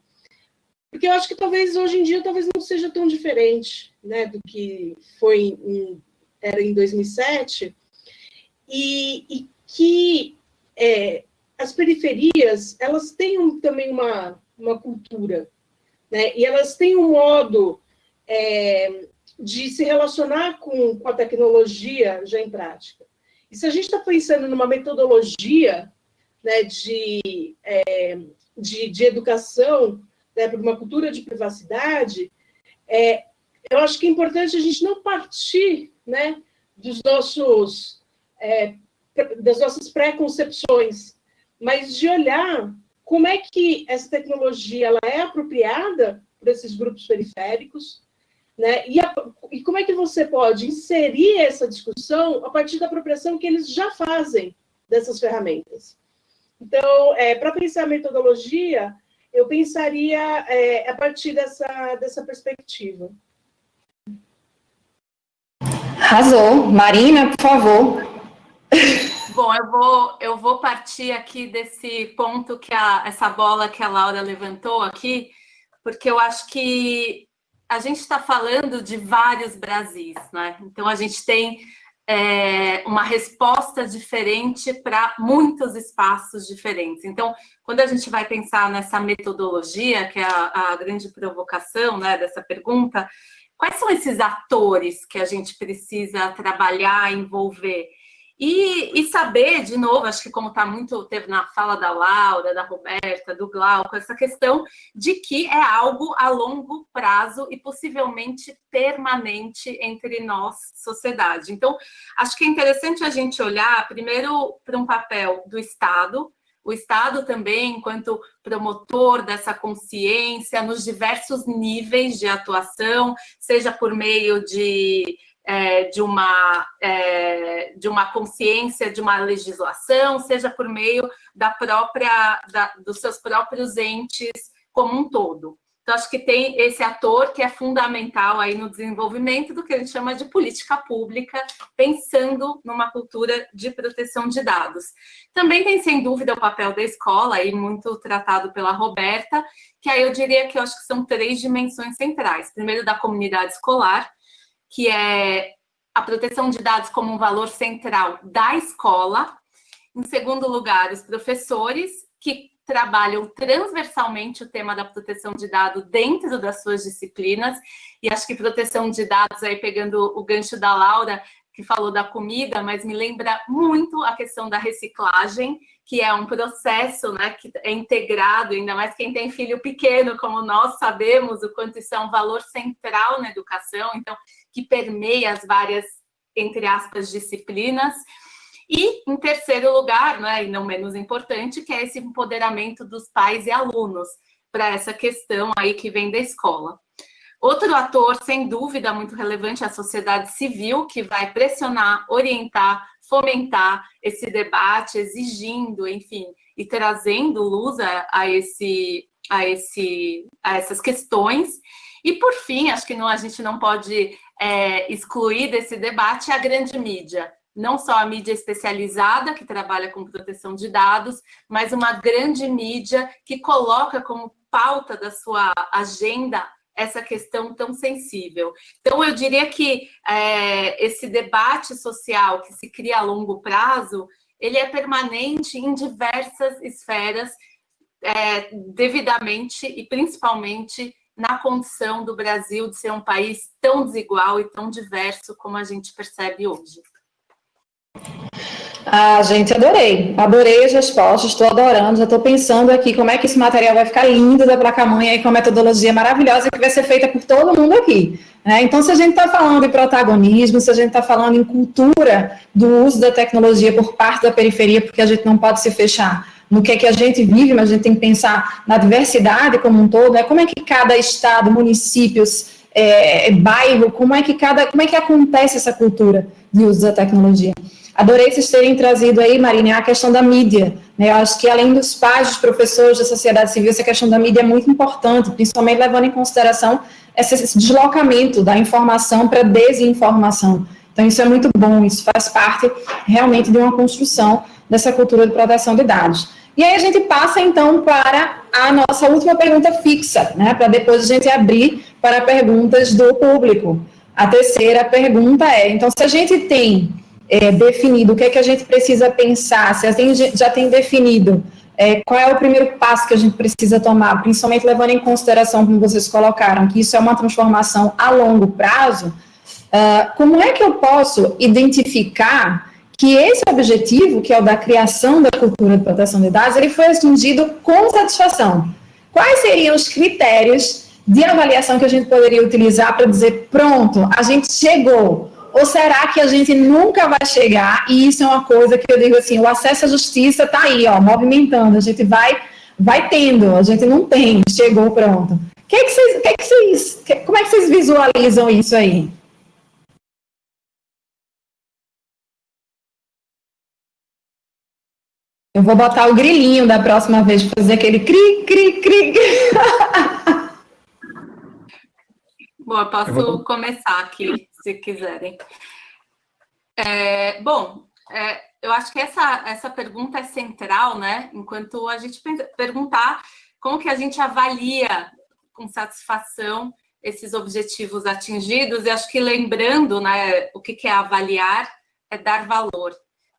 Porque eu acho que talvez hoje em dia talvez não seja tão diferente, né, do que era em 2007, e que as periferias, elas têm também uma cultura, né, e elas têm um modo de se relacionar com a tecnologia já em prática. E se a gente está pensando numa metodologia, né, de educação, né, para uma cultura de privacidade, eu acho que é importante a gente não partir, né, das nossas preconcepções, mas de olhar como é que essa tecnologia ela é apropriada por esses grupos periféricos, né, e como é que você pode inserir essa discussão a partir da apropriação que eles já fazem dessas ferramentas. Então, para pensar a metodologia, eu pensaria a partir dessa perspectiva. Arrasou. Marina, por favor. Bom, eu vou partir aqui desse ponto essa bola que a Laura levantou aqui, porque eu acho que a gente está falando de vários Brasis, né? Então, a gente tem uma resposta diferente para muitos espaços diferentes. Então, quando a gente vai pensar nessa metodologia, que é a grande provocação, né, dessa pergunta, quais são esses atores que a gente precisa trabalhar, envolver? E saber, de novo, acho que como teve na fala da Laura, da Roberta, do Glauco, essa questão de que é algo a longo prazo e possivelmente permanente entre nós, sociedade. Então, acho que é interessante a gente olhar primeiro para um papel do Estado, o Estado também, enquanto promotor dessa consciência nos diversos níveis de atuação, seja por meio de de uma consciência, de uma legislação, seja por meio dos seus próprios entes como um todo. Então, acho que tem esse ator que é fundamental aí no desenvolvimento do que a gente chama de política pública, pensando numa cultura de proteção de dados. Também tem, sem dúvida, o papel da escola, aí muito tratado pela Roberta, que aí eu diria que eu acho que são 3 dimensões centrais. Primeiro, da comunidade escolar, que é a proteção de dados como um valor central da escola. Em segundo lugar, os professores, que trabalham transversalmente o tema da proteção de dados dentro das suas disciplinas, e acho que proteção de dados, aí pegando o gancho da Laura, que falou da comida, mas me lembra muito a questão da reciclagem, que é um processo, né, que é integrado, ainda mais quem tem filho pequeno, como nós sabemos, o quanto isso é um valor central na educação, então, que permeia as várias, entre aspas, disciplinas. E, em terceiro lugar, né, e não menos importante, que é esse empoderamento dos pais e alunos para essa questão aí que vem da escola. Outro ator, sem dúvida, muito relevante é a sociedade civil, que vai pressionar, orientar, fomentar esse debate, exigindo, enfim, e trazendo luz a essas questões. E, por fim, acho que a gente não pode excluir desse debate a grande mídia. Não só a mídia especializada, que trabalha com proteção de dados, mas uma grande mídia que coloca como pauta da sua agenda essa questão tão sensível. Então, eu diria que esse debate social que se cria a longo prazo, ele é permanente em diversas esferas, devidamente e principalmente na condição do Brasil de ser um país tão desigual e tão diverso como a gente percebe hoje. Ah, gente, adorei as respostas, estou adorando, já estou pensando aqui como é que esse material vai ficar lindo da placa-mãe aí com a metodologia maravilhosa que vai ser feita por todo mundo aqui, né? Então, se a gente está falando em protagonismo, se a gente está falando em cultura do uso da tecnologia por parte da periferia, porque a gente não pode se fechar no que é que a gente vive, mas a gente tem que pensar na diversidade como um todo, né? Como é que cada estado, municípios, bairro, como é que acontece essa cultura de uso da tecnologia. Adorei vocês terem trazido aí, Marina, a questão da mídia, né? Eu acho que além dos pais, dos professores, da sociedade civil, essa questão da mídia é muito importante, principalmente levando em consideração esse deslocamento da informação para a desinformação. Então, isso é muito bom, isso faz parte realmente de uma construção dessa cultura de proteção de dados. E aí a gente passa, então, para a nossa última pergunta fixa, né? Para depois a gente abrir para perguntas do público. A terceira pergunta é, então, se a gente tem definido o que é que a gente precisa pensar, se a gente já tem definido qual é o primeiro passo que a gente precisa tomar, principalmente levando em consideração, como vocês colocaram, que isso é uma transformação a longo prazo, como é que eu posso identificar que esse objetivo, que é o da criação da cultura de proteção de dados, ele foi atingido com satisfação? Quais seriam os critérios de avaliação que a gente poderia utilizar para dizer, pronto, a gente chegou? Ou será que a gente nunca vai chegar? E isso é uma coisa que eu digo assim, o acesso à justiça está aí, ó, movimentando, a gente vai tendo, a gente não tem, chegou, pronto. Como é que vocês visualizam isso aí? Eu vou botar o grilinho da próxima vez, para fazer aquele cri, cri, cri. Bom, eu posso começar aqui, se quiserem. Eu acho que essa pergunta é central, né? Enquanto a gente perguntar como que a gente avalia com satisfação esses objetivos atingidos, e acho que lembrando, né, o que é avaliar, é dar valor.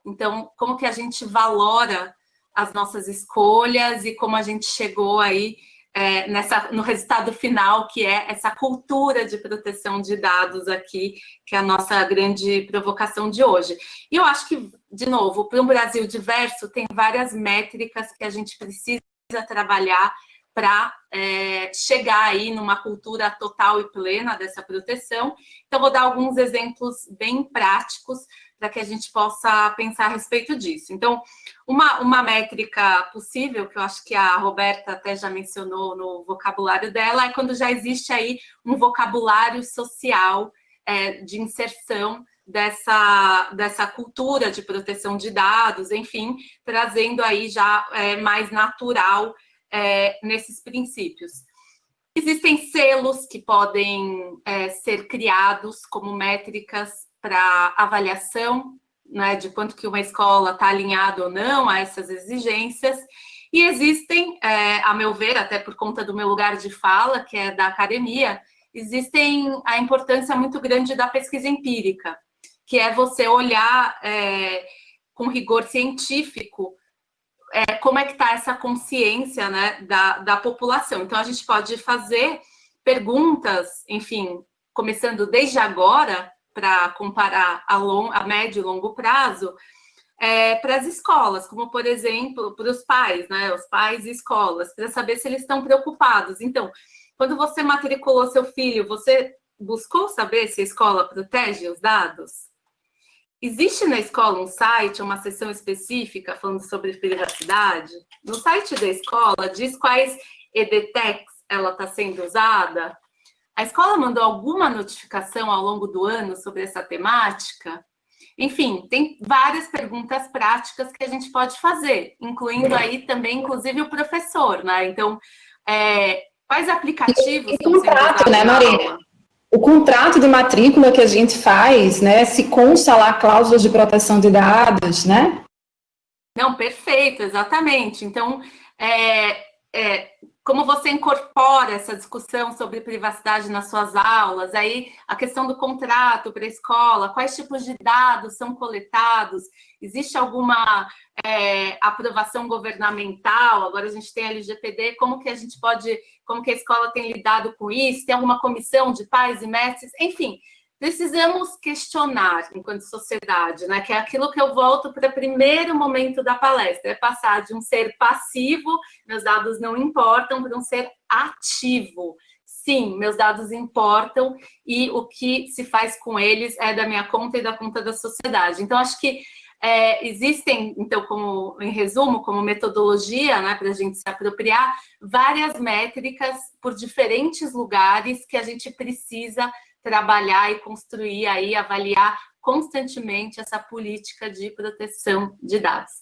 Então, como que a gente valora as nossas escolhas e como a gente chegou aí no resultado final, que é essa cultura de proteção de dados aqui, que é a nossa grande provocação de hoje. E eu acho que, de novo, para um Brasil diverso, tem várias métricas que a gente precisa trabalhar para chegar aí numa cultura total e plena dessa proteção. Então, vou dar alguns exemplos bem práticos para que a gente possa pensar a respeito disso. Então, uma métrica possível, que eu acho que a Roberta até já mencionou no vocabulário dela, é quando já existe aí um vocabulário social de inserção dessa cultura de proteção de dados, enfim, trazendo aí já mais natural nesses princípios. Existem selos que podem ser criados como métricas para avaliação, né, de quanto que uma escola está alinhada ou não a essas exigências, e existem, a meu ver, até por conta do meu lugar de fala, que é da academia, existem a importância muito grande da pesquisa empírica, que é você olhar com rigor científico como é que está essa consciência, né, da população. Então, a gente pode fazer perguntas, enfim, começando desde agora, para comparar a médio e longo prazo, para as escolas, como, por exemplo, para os pais, né, os pais e escolas, para saber se eles estão preocupados. Então, quando você matriculou seu filho, você buscou saber se a escola protege os dados? Existe na escola um site, uma seção específica falando sobre privacidade? No site da escola diz quais EDTechs ela está sendo usada? A escola mandou alguma notificação ao longo do ano sobre essa temática? Enfim, tem várias perguntas práticas que a gente pode fazer, incluindo aí também, inclusive, o professor, né? Então, quais aplicativos estão sendo usados né, Marina? O contrato de matrícula que a gente faz, né, se consta lá cláusulas de proteção de dados, né? Não, perfeito, exatamente. Então, como você incorpora essa discussão sobre privacidade nas suas aulas, aí a questão do contrato para a escola, quais tipos de dados são coletados, existe alguma aprovação governamental, agora a gente tem a LGPD, como que a escola tem lidado com isso, tem alguma comissão de pais e mestres, enfim, precisamos questionar enquanto sociedade, né? Que é aquilo que eu volto para o primeiro momento da palestra, é passar de um ser passivo, meus dados não importam, para um ser ativo. Sim, meus dados importam e o que se faz com eles é da minha conta e da conta da sociedade. Então, acho que existem, então, em resumo, como metodologia, né, para a gente se apropriar, várias métricas por diferentes lugares que a gente precisa trabalhar e construir aí, avaliar constantemente essa política de proteção de dados.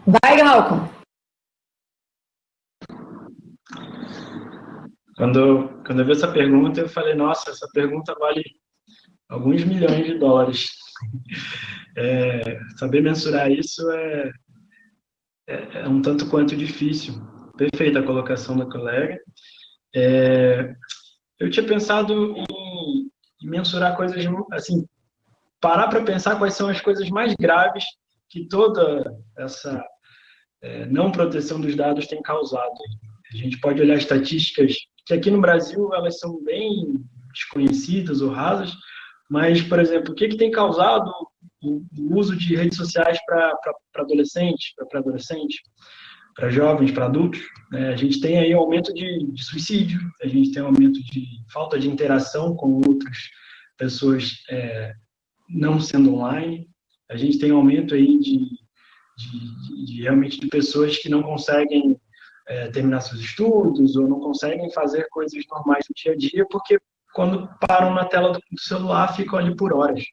Vai, Glauco. Quando eu vi essa pergunta, eu falei, nossa, essa pergunta vale alguns milhões de dólares. Saber mensurar isso é um tanto quanto difícil. Perfeita a colocação da colega. Eu tinha pensado em mensurar coisas, assim, parar para pensar quais são as coisas mais graves que toda essa não proteção dos dados tem causado. A gente pode olhar estatísticas que aqui no Brasil elas são bem desconhecidas ou rasas, mas, por exemplo, o que tem causado o uso de redes sociais para adolescentes, para pré-adolescentes, para jovens, para adultos? A gente tem aí aumento de suicídio, a gente tem aumento de falta de interação com outras pessoas não sendo online, a gente tem aumento aí realmente de pessoas que não conseguem terminar seus estudos ou não conseguem fazer coisas normais do dia a dia porque quando param na tela do celular ficam ali por horas.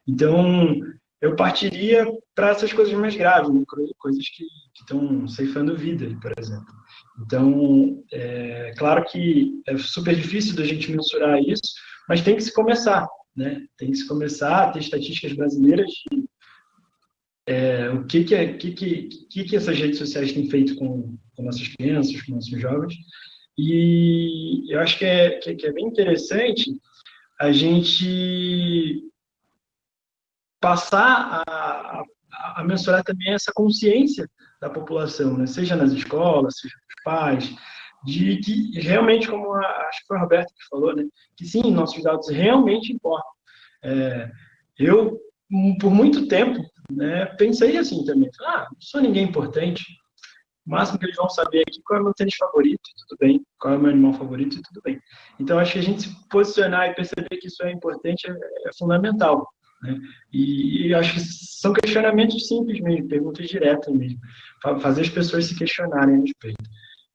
Então, eu partiria para essas coisas mais graves, né? Coisas que estão ceifando vida, por exemplo. Então, claro que é super difícil da gente mensurar isso, mas tem que se começar, né? Tem que se começar a ter estatísticas brasileiras de o que essas redes sociais têm feito com nossas crianças, com nossos jovens. E eu acho que é bem interessante a gente passar a mensurar também essa consciência da população, né? Seja nas escolas, seja nos pais, de que realmente, como acho que foi a Roberta que falou, né? Que sim, nossos dados realmente importam. Eu, por muito tempo, né, pensei assim também, não sou ninguém importante, o máximo que eles vão saber aqui qual é o meu tênis favorito, e tudo bem, qual é o meu animal favorito, e tudo bem. Então, acho que a gente se posicionar e perceber que isso é importante é fundamental. né? E acho que são questionamentos simples mesmo, perguntas diretas mesmo, fazer as pessoas se questionarem a respeito,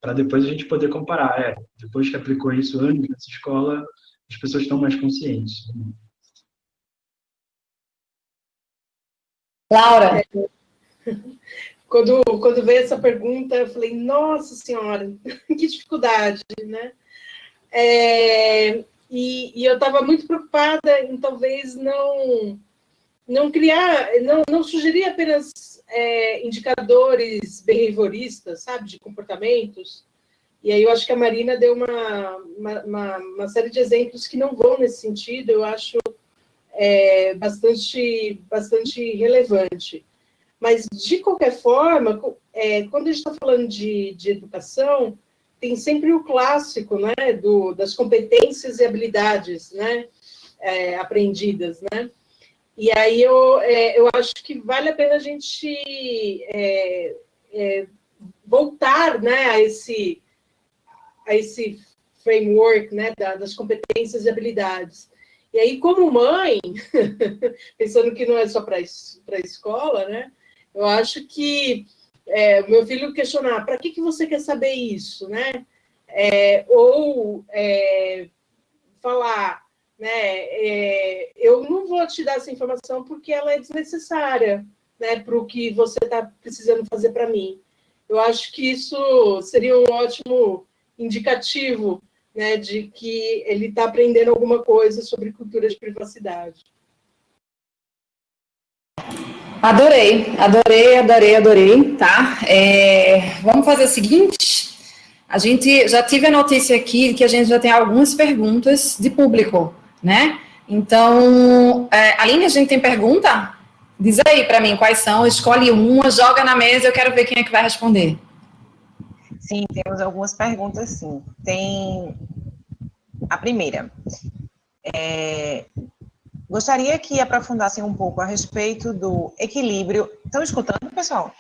para depois a gente poder comparar. Depois que aplicou isso anos nessa escola, as pessoas estão mais conscientes. Laura. Quando veio essa pergunta, eu falei, nossa senhora, que dificuldade, né? E eu estava muito preocupada em talvez não criar, não sugerir apenas indicadores behavioristas, sabe, de comportamentos. E aí eu acho que a Marina deu uma série de exemplos que não vão nesse sentido, eu acho bastante relevante. Mas, de qualquer forma, quando a gente está falando de educação, tem sempre o clássico, né, das competências e habilidades, né, aprendidas, né? E aí eu acho que vale a pena a gente voltar, né, a esse framework, né, das competências e habilidades. E aí, como mãe, pensando que não é só para a escola, né, eu acho que o meu filho questionar, para que você quer saber isso, né? Ou falar, né, eu não vou te dar essa informação porque ela é desnecessária, né, para o que você está precisando fazer para mim. Eu acho que isso seria um ótimo indicativo, né, de que ele está aprendendo alguma coisa sobre cultura de privacidade. Adorei, tá? Vamos fazer o seguinte, a gente já tive a notícia aqui que a gente já tem algumas perguntas de público, né? Então, Aline, a gente tem pergunta? Diz aí para mim quais são, escolhe uma, joga na mesa, eu quero ver quem é que vai responder. Sim, temos algumas perguntas, sim. Tem a primeira. Gostaria que aprofundassem um pouco a respeito do equilíbrio. Estão escutando, pessoal?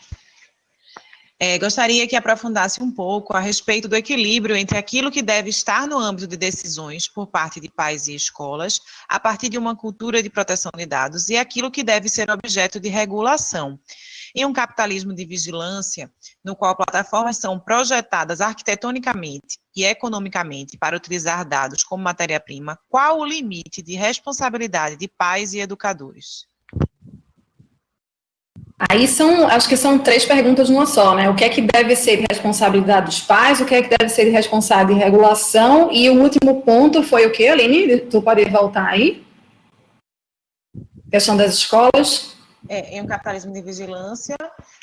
Gostaria que aprofundasse um pouco a respeito do equilíbrio entre aquilo que deve estar no âmbito de decisões por parte de pais e escolas, a partir de uma cultura de proteção de dados, e aquilo que deve ser objeto de regulação. Em um capitalismo de vigilância, no qual plataformas são projetadas arquitetonicamente e economicamente para utilizar dados como matéria-prima, qual o limite de responsabilidade de pais e educadores? Aí acho que são 3 perguntas numa só, né? O que é que deve ser de responsabilidade dos pais, o que é que deve ser de responsabilidade de regulação, e o último ponto foi o quê, Aline? Tu pode voltar aí? Questão das escolas. Em um capitalismo de vigilância,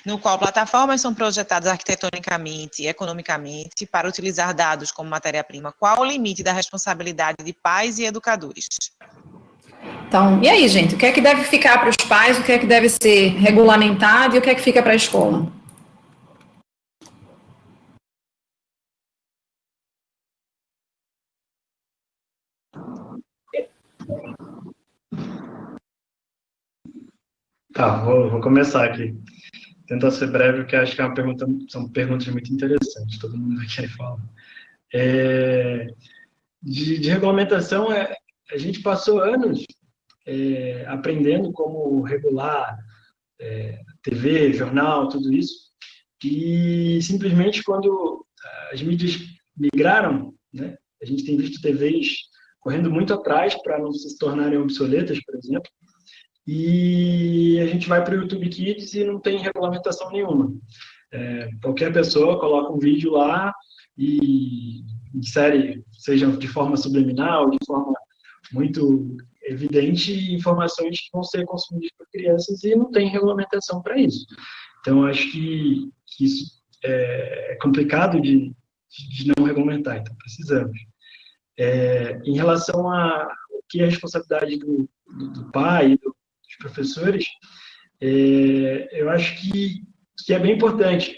no qual plataformas são projetadas arquitetonicamente e economicamente para utilizar dados como matéria-prima, qual o limite da responsabilidade de pais e educadores? Então, e aí, gente? O que é que deve ficar para os pais, o que é que deve ser regulamentado e o que é que fica para a escola? Tá, vou começar aqui. Tentar ser breve, porque acho que são perguntas muito interessantes, todo mundo vai querer falar. De regulamentação, a gente passou anos aprendendo como regular TV, jornal, tudo isso, e simplesmente quando as mídias migraram, né, a gente tem visto TVs correndo muito atrás para não se tornarem obsoletas, por exemplo, e a gente vai para o YouTube Kids e não tem regulamentação nenhuma. Qualquer pessoa coloca um vídeo lá e insere, seja de forma subliminal, de forma muito evidente, informações que vão ser consumidas por crianças e não tem regulamentação para isso. Então, acho que isso é complicado de não regulamentar, então precisamos. Em relação a o que é a responsabilidade do pai, dos professores, eu acho que é bem importante.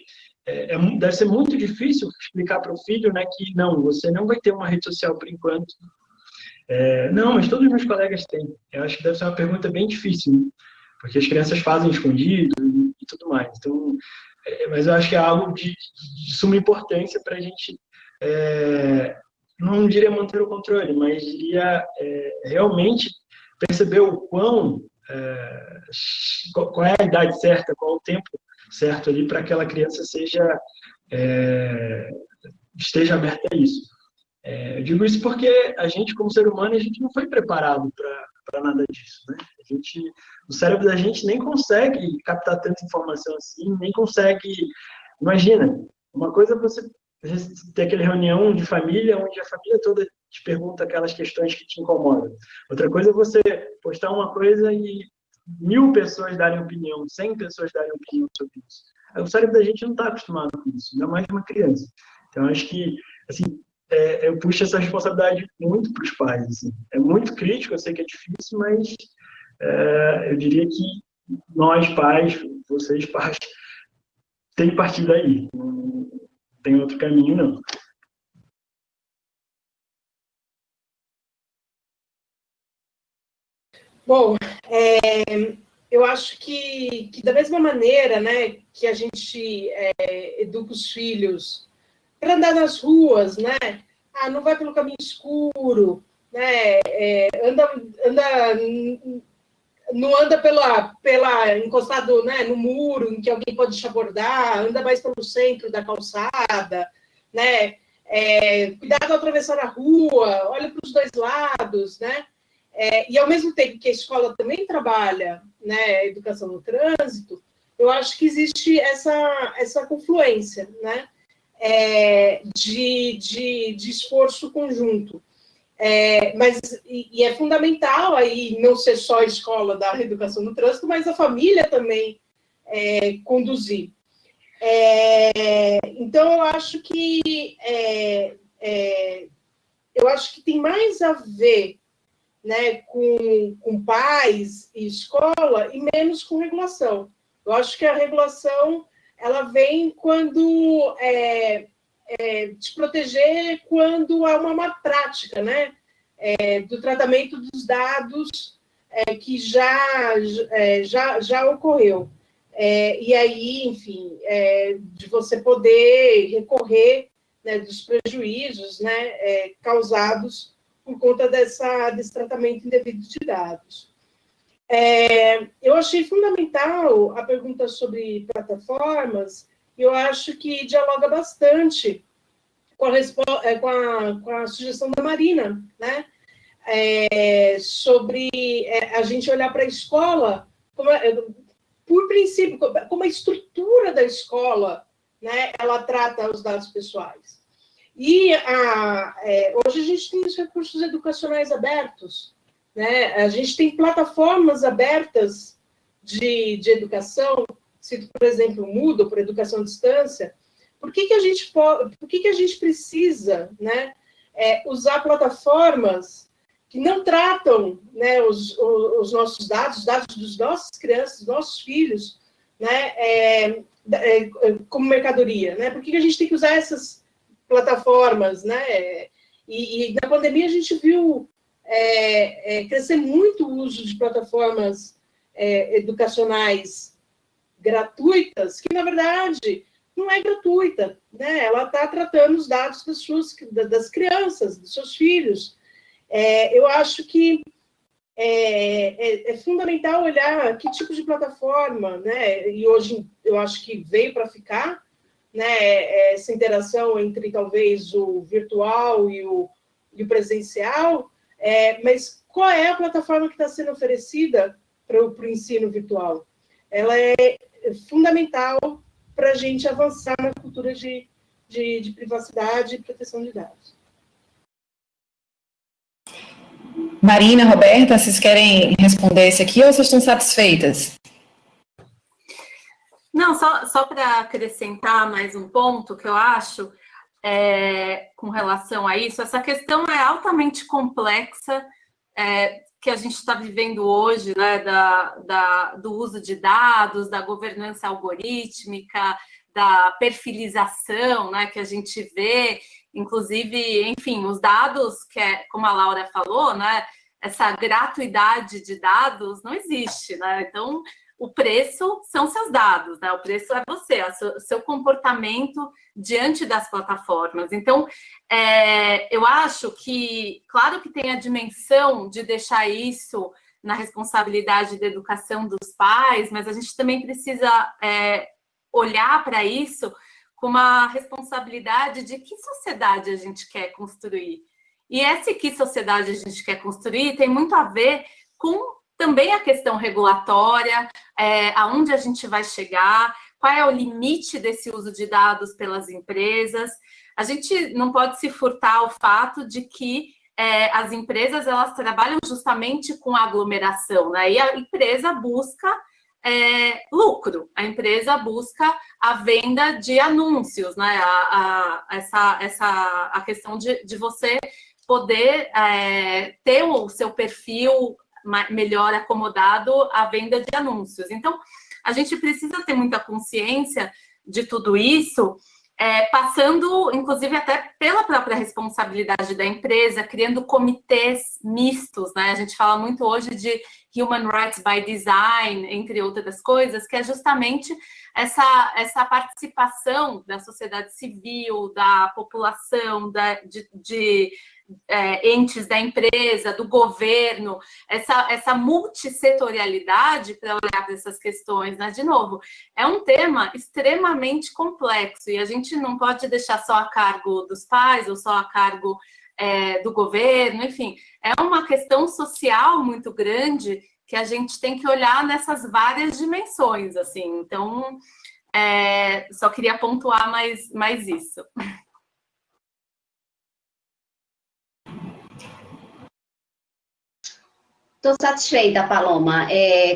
Deve ser muito difícil explicar para o filho, né, que não, você não vai ter uma rede social por enquanto. Não, mas todos os meus colegas têm. Eu acho que deve ser uma pergunta bem difícil, né? Porque as crianças fazem escondido e tudo mais. Então, mas eu acho que é algo de suma importância para a gente, não diria manter o controle, mas diria realmente perceber o quão qual é a idade certa, qual é o tempo certo ali para que aquela criança esteja aberta a isso. Eu digo isso porque a gente, como ser humano, a gente não foi preparado para nada disso, né? O cérebro da gente nem consegue captar tanta informação assim, nem consegue... Imagina, uma coisa é você ter aquela reunião de família, onde a família toda te pergunta aquelas questões que te incomodam. Outra coisa é você postar uma coisa e 1000 pessoas darem opinião, 100 pessoas darem opinião sobre isso. O cérebro da gente não está acostumado com isso, ainda mais uma criança. Então, acho que, assim, eu puxo essa responsabilidade muito para os pais. Assim. É muito crítico, eu sei que é difícil, mas eu diria que nós, pais, vocês, pais, tem que partir daí. Não tem outro caminho, não. Bom, eu acho que da mesma maneira, né, que a gente educa os filhos para andar nas ruas, né? Não vai pelo caminho escuro, né? Não anda pela encostado, né, no muro em que alguém pode te abordar, anda mais pelo centro da calçada, né? Cuidado ao atravessar a rua, olha para os dois lados, né? E ao mesmo tempo que a escola também trabalha, né, a educação no trânsito, eu acho que existe essa confluência, né? De esforço conjunto. Mas é fundamental aí não ser só a escola da educação no trânsito, mas a família também conduzir. Então, eu acho que tem mais a ver, né, com pais e escola e menos com regulação. Eu acho que a regulação ela vem quando te proteger quando há uma má prática, né? Do tratamento dos dados que já ocorreu. E aí, enfim, de você poder recorrer, né, dos prejuízos, né, causados por conta desse tratamento indevido de dados. Eu achei fundamental a pergunta sobre plataformas, e eu acho que dialoga bastante com a sugestão da Marina, né? Sobre a gente olhar para a escola, por princípio, como a estrutura da escola, né, ela trata os dados pessoais. E hoje a gente tem os recursos educacionais abertos, né? A gente tem plataformas abertas de educação, cito, por exemplo, o Moodle, por educação à distância. Por que a gente precisa, né, usar plataformas que não tratam, né, os nossos dados, os dados das nossas crianças, dos nossos filhos, né, como mercadoria, né? Por que a gente tem que usar essas plataformas, né? E na pandemia a gente viu crescer muito o uso de plataformas educacionais gratuitas, que na verdade não é gratuita, né? Ela está tratando os dados das crianças, dos seus filhos. Eu acho que é fundamental olhar que tipo de plataforma, né? E hoje eu acho que veio para ficar, né? Essa interação entre talvez o virtual e o presencial, mas qual é a plataforma que está sendo oferecida para o ensino virtual? Ela é fundamental para a gente avançar na cultura de privacidade e proteção de dados. Marina, Roberta, vocês querem responder esse aqui ou vocês estão satisfeitas? Não, só para acrescentar mais um ponto que eu acho com relação a isso, essa questão é altamente complexa, que a gente está vivendo hoje, né, do uso de dados, da governança algorítmica, da perfilização, né, que a gente vê, inclusive, enfim, os dados, como a Laura falou, né, essa gratuidade de dados não existe, né? Então, o preço são seus dados, né? O preço é você, o seu comportamento diante das plataformas. Então, eu acho que, claro que tem a dimensão de deixar isso, na responsabilidade da educação dos pais, mas a gente também precisa olhar para isso com uma responsabilidade de que sociedade a gente quer construir. E essa que sociedade a gente quer construir tem muito a ver com também a questão regulatória, aonde a gente vai chegar, qual é o limite desse uso de dados pelas empresas. A gente não pode se furtar ao fato de que as empresas, elas trabalham justamente com aglomeração, né? E a empresa busca lucro, a empresa busca a venda de anúncios, né? A questão de você poder ter o seu perfil melhor acomodado à venda de anúncios. Então, a gente precisa ter muita consciência de tudo isso, passando, inclusive, até pela própria responsabilidade da empresa, criando comitês mistos, né? A gente fala muito hoje de Human Rights by Design, entre outras coisas, que é justamente essa participação da sociedade civil, da população, de entes da empresa, do governo, essa multissetorialidade para olhar para essas questões, né? De novo, é um tema extremamente complexo e a gente não pode deixar só a cargo dos pais ou só a cargo do governo, enfim, é uma questão social muito grande que a gente tem que olhar nessas várias dimensões, assim. Então, só queria pontuar mais isso. Estou satisfeita, Paloma,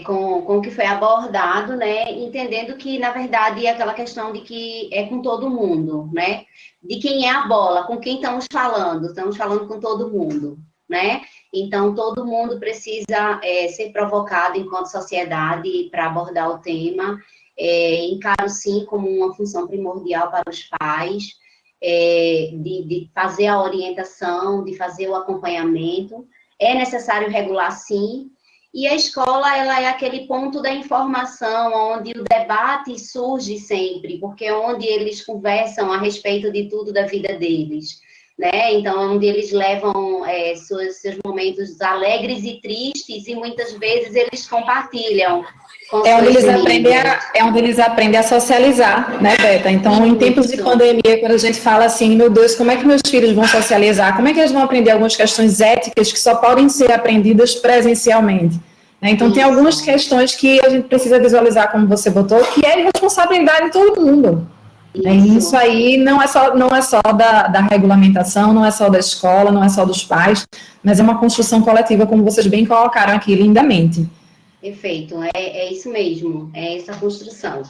com o que foi abordado, né? Entendendo que, na verdade, é aquela questão de que é com todo mundo, né? De quem é a bola, com quem estamos falando com todo mundo, né? Então, todo mundo precisa ser provocado enquanto sociedade para abordar o tema. Encaro, sim, como uma função primordial para os pais, de fazer a orientação, de fazer o acompanhamento. É necessário regular, sim, e a escola, ela é aquele ponto da informação onde o debate surge sempre, porque é onde eles conversam a respeito de tudo da vida deles, né? Então, é onde eles levam seus momentos alegres e tristes, e muitas vezes eles compartilham com onde eles aprendem a socializar, né, Beta? Então, em tempos de pandemia, quando a gente fala assim, meu Deus, como é que meus filhos vão socializar? Como é que eles vão aprender algumas questões éticas que só podem ser aprendidas presencialmente? Né? Então, tem algumas questões que a gente precisa visualizar, como você botou, que é responsabilidade de todo mundo. Isso aí não é só da regulamentação, não é só da escola, não é só dos pais, mas é uma construção coletiva, como vocês bem colocaram aqui lindamente. Perfeito, é isso mesmo, é essa construção.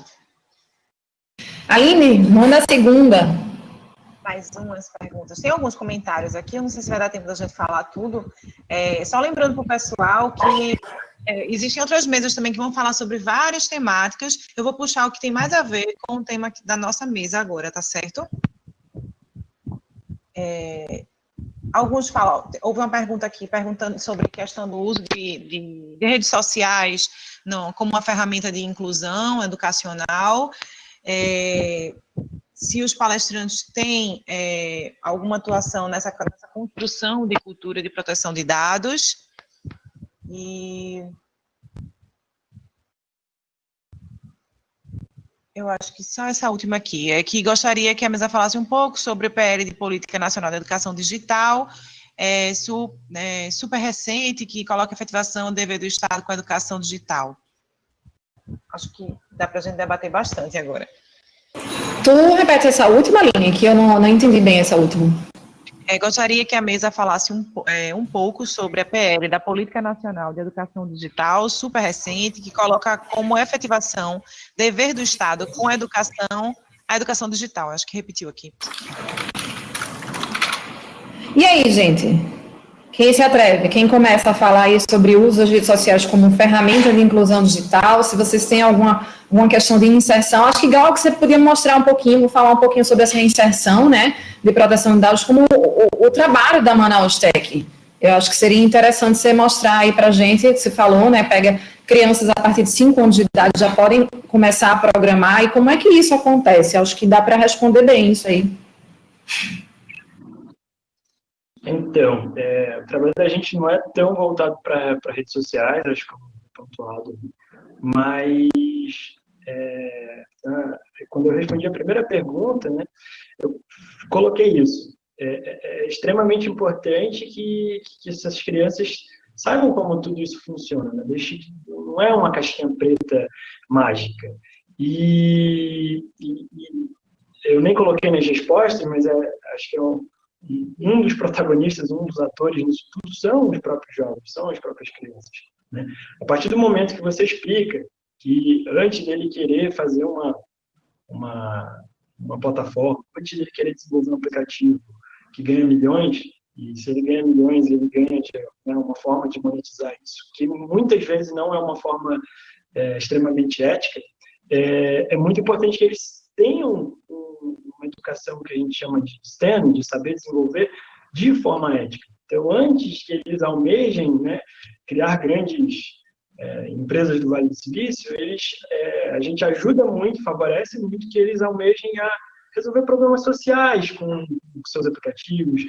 Aline, manda a segunda. Mais umas perguntas. Tem alguns comentários aqui, eu não sei se vai dar tempo da gente falar tudo. Só lembrando para o pessoal que existem outras mesas também que vão falar sobre várias temáticas. Eu vou puxar o que tem mais a ver com o tema da nossa mesa agora, tá certo? Alguns falam, houve uma pergunta aqui perguntando sobre a questão do uso de redes sociais como uma ferramenta de inclusão educacional, se os palestrantes têm alguma atuação nessa construção de cultura de proteção de dados, e eu acho que só essa última aqui, que gostaria que a mesa falasse um pouco sobre o PL de Política Nacional da Educação Digital, super recente, que coloca a efetivação do dever do Estado com a educação digital. Acho que dá para a gente debater bastante agora. Tu repete essa última linha, que eu não entendi bem essa última. Gostaria que a mesa falasse um pouco sobre a PL da Política Nacional de Educação Digital, super recente, que coloca como efetivação dever do Estado com a educação digital. Acho que repetiu aqui. E aí, gente? Quem se atreve? Quem começa a falar aí sobre o uso das redes sociais como ferramenta de inclusão digital? Se vocês têm alguma questão de inserção, acho que, Gal, que você podia mostrar um pouquinho, falar um pouquinho sobre essa inserção, né, de proteção de dados, como o trabalho da Manaus Tech. Eu acho que seria interessante você mostrar aí para a gente, que você falou, né, pega crianças a partir de 5 anos de idade, já podem começar a programar, e como é que isso acontece? Eu acho que dá para responder bem isso aí. Então, o trabalho da gente não é tão voltado para redes sociais, acho que é um pontuado, mas quando eu respondi a primeira pergunta, né, eu coloquei isso. É extremamente importante que essas crianças saibam como tudo isso funciona, né? Não é uma caixinha preta mágica. E eu nem coloquei nas respostas, mas acho que um dos protagonistas, um dos atores nisso tudo são os próprios jovens, são as próprias crianças, né? A partir do momento que você explica que antes dele querer fazer uma plataforma, antes dele querer desenvolver um aplicativo que ganha milhões, e se ele ganha milhões, ele ganha uma forma de monetizar isso, que muitas vezes não é uma forma extremamente ética, é muito importante que eles tenham uma educação que a gente chama de STEM, de saber desenvolver de forma ética. Então, antes que eles almejem, né, criar grandes empresas do Vale do Silício, a gente ajuda muito, favorece muito que eles almejem a resolver problemas sociais com seus aplicativos,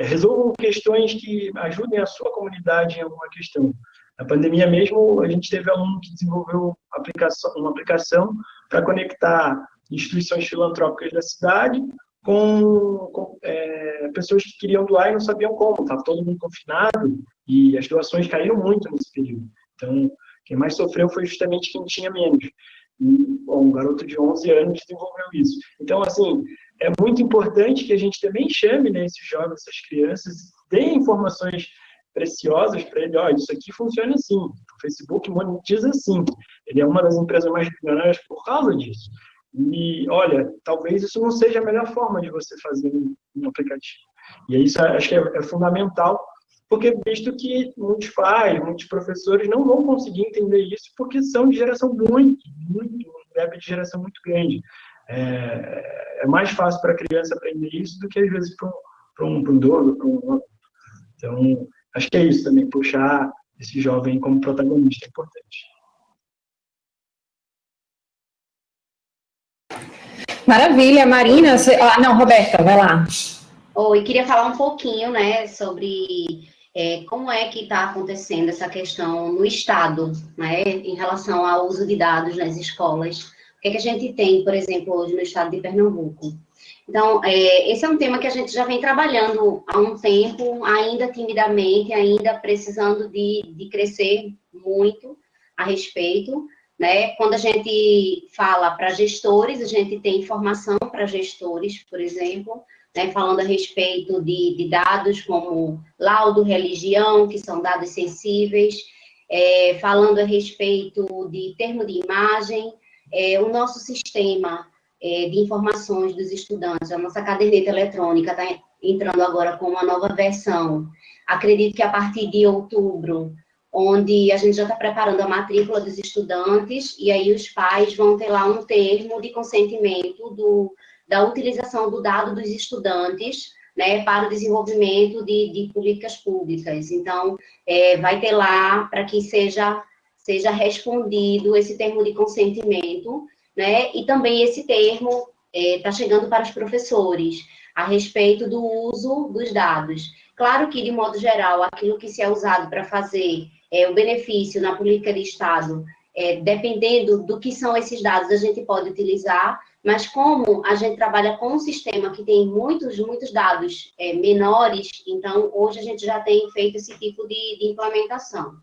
resolvam questões que ajudem a sua comunidade em alguma questão. Na pandemia mesmo, a gente teve aluno que desenvolveu uma aplicação para conectar instituições filantrópicas da cidade com pessoas que queriam doar e não sabiam como. Estava todo mundo confinado e as doações caíram muito nesse período. Então, quem mais sofreu foi justamente quem tinha menos. E, um garoto de 11 anos desenvolveu isso. Então, assim, é muito importante que a gente também chame, né, esses jovens, essas crianças, dê informações preciosas para ele. Isso aqui funciona assim, o Facebook monetiza assim, ele é uma das empresas mais milionárias por causa disso. E, olha, talvez isso não seja a melhor forma de você fazer um aplicativo. E isso acho que é fundamental, porque visto que muitos pais, muitos professores não vão conseguir entender isso, porque são de geração um gap de geração muito grande. É mais fácil para a criança aprender isso do que, às vezes, para um idoso, para um outro. Então, acho que é isso também, puxar esse jovem como protagonista é importante. Maravilha, Marina. Não, Roberta, vai lá. Oi, queria falar um pouquinho, né, sobre como é que está acontecendo essa questão no Estado, né, em relação ao uso de dados nas escolas. O que é que a gente tem, por exemplo, hoje no Estado de Pernambuco? Então, esse é um tema que a gente já vem trabalhando há um tempo, ainda timidamente, ainda precisando de crescer muito a respeito, né? Quando a gente fala para gestores, a gente tem informação para gestores, por exemplo, né, falando a respeito de dados como laudo, religião, que são dados sensíveis, falando a respeito de termo de imagem, o nosso sistema de informações dos estudantes, a nossa caderneta eletrônica está entrando agora com uma nova versão. Acredito que a partir de outubro, onde a gente já está preparando a matrícula dos estudantes, e aí os pais vão ter lá um termo de consentimento da utilização do dado dos estudantes, né, para o desenvolvimento de políticas públicas. Então, vai ter lá para que seja respondido esse termo de consentimento, né, e também esse termo está chegando para os professores, a respeito do uso dos dados. Claro que, de modo geral, aquilo que se é usado para fazer o benefício na política de Estado, dependendo do que são esses dados, a gente pode utilizar, mas como a gente trabalha com um sistema que tem muitos dados menores, então, hoje a gente já tem feito esse tipo de implementação.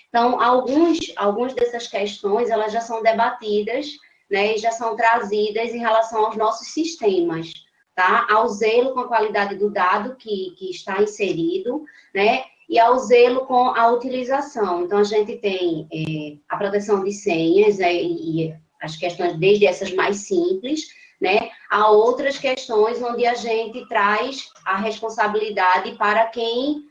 Então, algumas dessas questões, elas já são debatidas, né, e já são trazidas em relação aos nossos sistemas, tá? Ao zelo com a qualidade do dado que está inserido, né, e ao zelo com a utilização. Então, a gente tem a proteção de senhas, e as questões desde essas mais simples, né, a outras questões onde a gente traz a responsabilidade para quem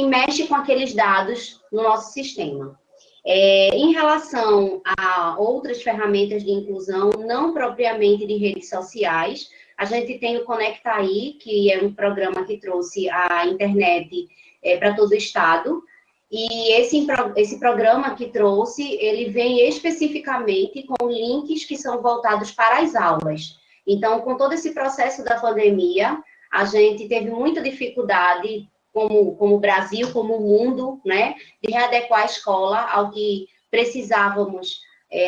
mexe com aqueles dados no nosso sistema. Em relação a outras ferramentas de inclusão, não propriamente de redes sociais, a gente tem o Conectaí, que é um programa que trouxe a internet para todo o estado, e esse programa que trouxe, ele vem especificamente com links que são voltados para as aulas. Então, com todo esse processo da pandemia, a gente teve muita dificuldade, como o Brasil, como o mundo, né, de readequar a escola ao que precisávamos,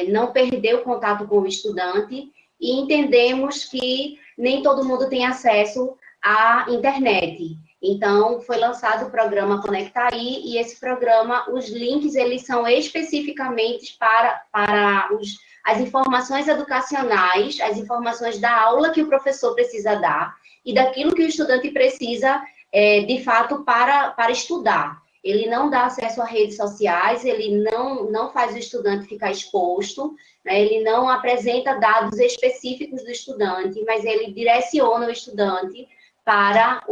não perder o contato com o estudante, e entendemos que nem todo mundo tem acesso à internet. Então, foi lançado o programa Conecta Aí, e esse programa, os links, eles são especificamente para as informações educacionais, as informações da aula que o professor precisa dar, e daquilo que o estudante precisa, de fato, para estudar. Ele não dá acesso a redes sociais, ele não faz o estudante ficar exposto, né? Ele não apresenta dados específicos do estudante, mas ele direciona o estudante para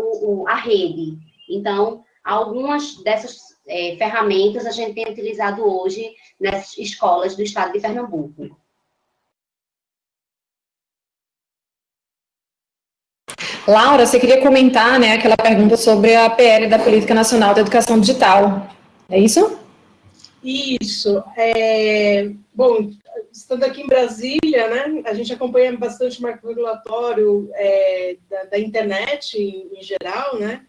a rede. Então, algumas dessas ferramentas a gente tem utilizado hoje nas escolas do estado de Pernambuco. Laura, você queria comentar, né, aquela pergunta sobre a PL da Política Nacional da Educação Digital, é isso? Isso. Bom, estando aqui em Brasília, né, a gente acompanha bastante o marco regulatório da internet em geral, né?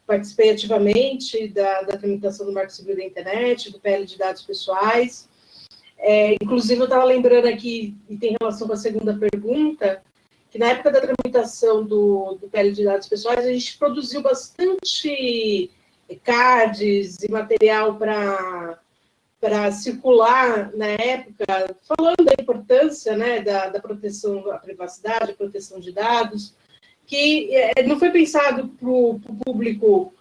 Participei ativamente da tramitação do Marco Civil da Internet, do PL de Dados Pessoais. Inclusive, eu estava lembrando aqui, e tem relação com a segunda pergunta, que na época da tramitação do PL de Dados Pessoais, a gente produziu bastante cards e material para circular na época, falando da importância, né, da proteção da privacidade, proteção de dados, que não foi pensado para o público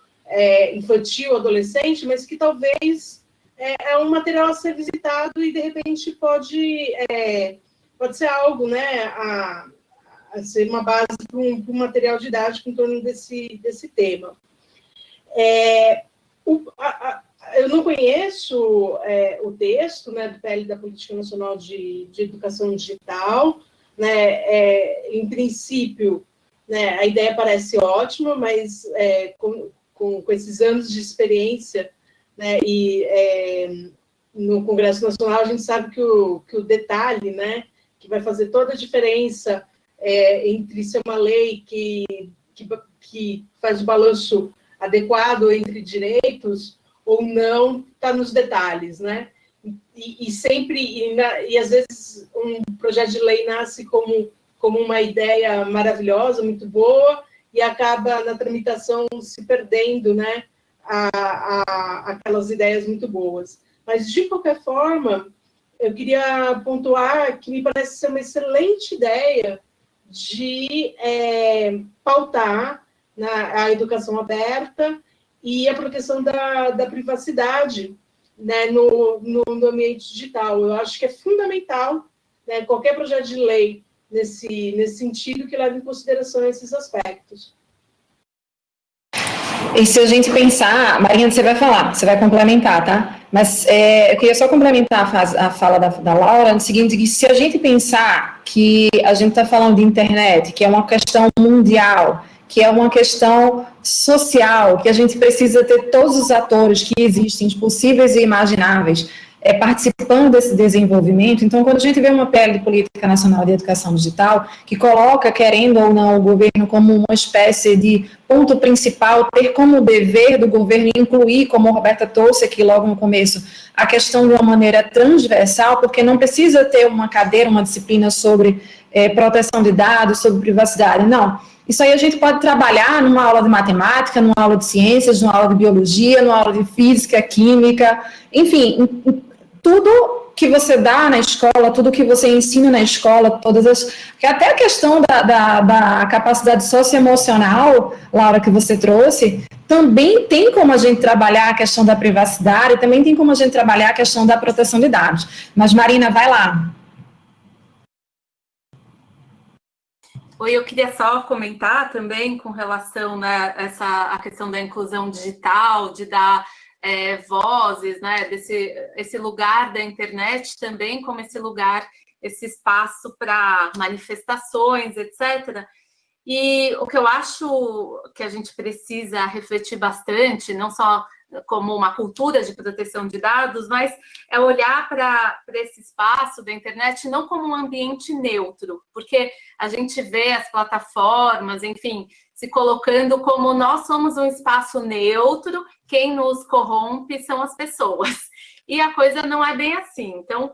infantil, adolescente, mas que talvez é um material a ser visitado e, de repente, pode ser algo, né, a ser uma base para um material didático em torno desse tema. Eu não conheço o texto, né, do PL da Política Nacional de Educação Digital, né, em princípio, né, a ideia parece ótima, mas com esses anos de experiência, né, e no Congresso Nacional a gente sabe que o detalhe, né, que vai fazer toda a diferença entre ser uma lei que faz o balanço adequado entre direitos ou não, está nos detalhes, né? E sempre, e às vezes um projeto de lei nasce como uma ideia maravilhosa, muito boa, e acaba na tramitação se perdendo, né, aquelas ideias muito boas. Mas, de qualquer forma, eu queria pontuar que me parece ser uma excelente ideia de pautar a educação aberta e a proteção da privacidade, né, no ambiente digital. Eu acho que é fundamental, né, qualquer projeto de lei nesse sentido que leve em consideração esses aspectos. E se a gente pensar, Marina, você vai falar, você vai complementar, tá? Mas eu queria só complementar a fala da Laura, no seguinte, que se a gente pensar que a gente está falando de internet, que é uma questão mundial, que é uma questão social, que a gente precisa ter todos os atores que existem, possíveis e imagináveis, participando desse desenvolvimento. Então, quando a gente vê uma PL de Política Nacional de Educação Digital, que coloca, querendo ou não, o governo como uma espécie de ponto principal, ter como dever do governo incluir, como a Roberta trouxe aqui logo no começo, a questão de uma maneira transversal, porque não precisa ter uma cadeira, uma disciplina sobre proteção de dados, sobre privacidade, não. Isso aí a gente pode trabalhar numa aula de matemática, numa aula de ciências, numa aula de biologia, numa aula de física, química, enfim, tudo que você dá na escola, tudo que você ensina na escola, até a questão da capacidade socioemocional, Laura, que você trouxe, também tem como a gente trabalhar a questão da privacidade, também tem como a gente trabalhar a questão da proteção de dados. Mas, Marina, vai lá. Oi, eu queria só comentar também com relação, né, a questão da inclusão digital, de dar vozes, né, esse lugar da internet também como esse lugar, esse espaço para manifestações, etc. E o que eu acho que a gente precisa refletir bastante, não só como uma cultura de proteção de dados, mas é olhar para esse espaço da internet não como um ambiente neutro, porque a gente vê as plataformas, enfim, se colocando como nós somos um espaço neutro, quem nos corrompe são as pessoas. E a coisa não é bem assim. Então,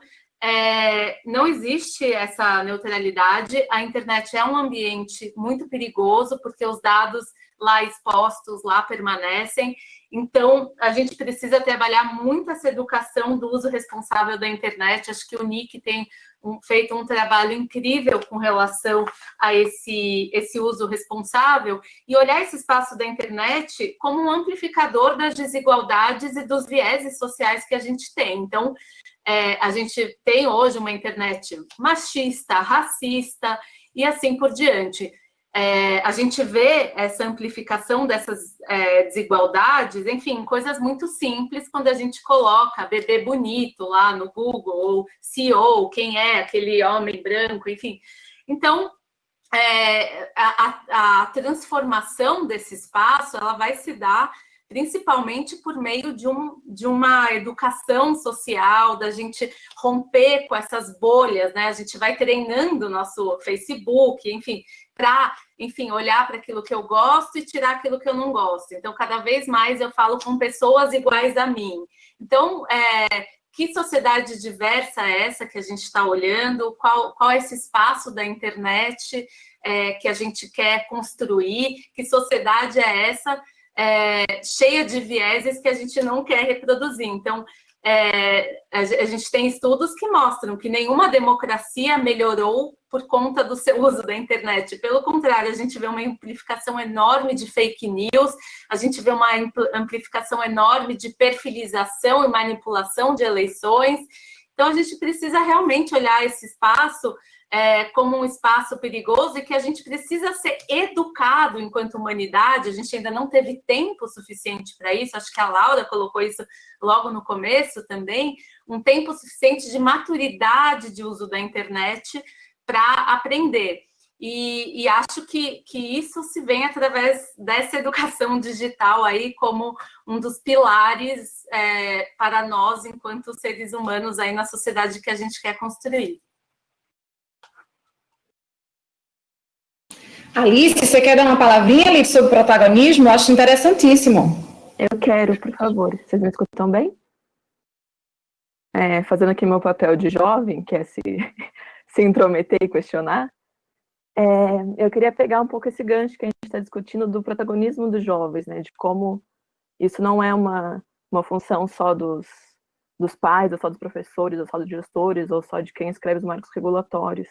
não existe essa neutralidade. A internet é um ambiente muito perigoso, porque os dados lá expostos, lá permanecem. Então, a gente precisa trabalhar muito essa educação do uso responsável da internet. Acho que o NIC tem feito um trabalho incrível com relação a esse uso responsável e olhar esse espaço da internet como um amplificador das desigualdades e dos vieses sociais que a gente tem. Então, a gente tem hoje uma internet machista, racista e assim por diante. A gente vê essa amplificação dessas desigualdades, enfim, coisas muito simples quando a gente coloca bebê bonito lá no Google, ou CEO, quem é aquele homem branco, enfim. Então, a transformação desse espaço, ela vai se dar principalmente por meio de uma educação social, da gente romper com essas bolhas, né? A gente vai treinando o nosso Facebook, enfim, para, olhar para aquilo que eu gosto e tirar aquilo que eu não gosto. Então, cada vez mais eu falo com pessoas iguais a mim. Então, que sociedade diversa é essa que a gente está olhando? Qual é esse espaço da internet que a gente quer construir? Que sociedade é essa? Cheia de vieses que a gente não quer reproduzir. Então, a gente tem estudos que mostram que nenhuma democracia melhorou por conta do seu uso da internet. Pelo contrário, a gente vê uma amplificação enorme de fake news, a gente vê uma amplificação enorme de perfilização e manipulação de eleições. Então, a gente precisa realmente olhar esse espaço como um espaço perigoso e que a gente precisa ser educado enquanto humanidade. A gente ainda não teve tempo suficiente para isso, acho que a Laura colocou isso logo no começo também, um tempo suficiente de maturidade de uso da internet para aprender. E acho que isso se vem através dessa educação digital aí como um dos pilares para nós enquanto seres humanos aí na sociedade que a gente quer construir. Alice, você quer dar uma palavrinha, Alice, sobre protagonismo? Eu acho interessantíssimo. Eu quero, por favor. Vocês me escutam bem? Fazendo aqui meu papel de jovem, que é se intrometer e questionar, eu queria pegar um pouco esse gancho que a gente está discutindo do protagonismo dos jovens, né? De como isso não é uma função só dos pais, ou só dos professores, ou só dos gestores, ou só de quem escreve os marcos regulatórios.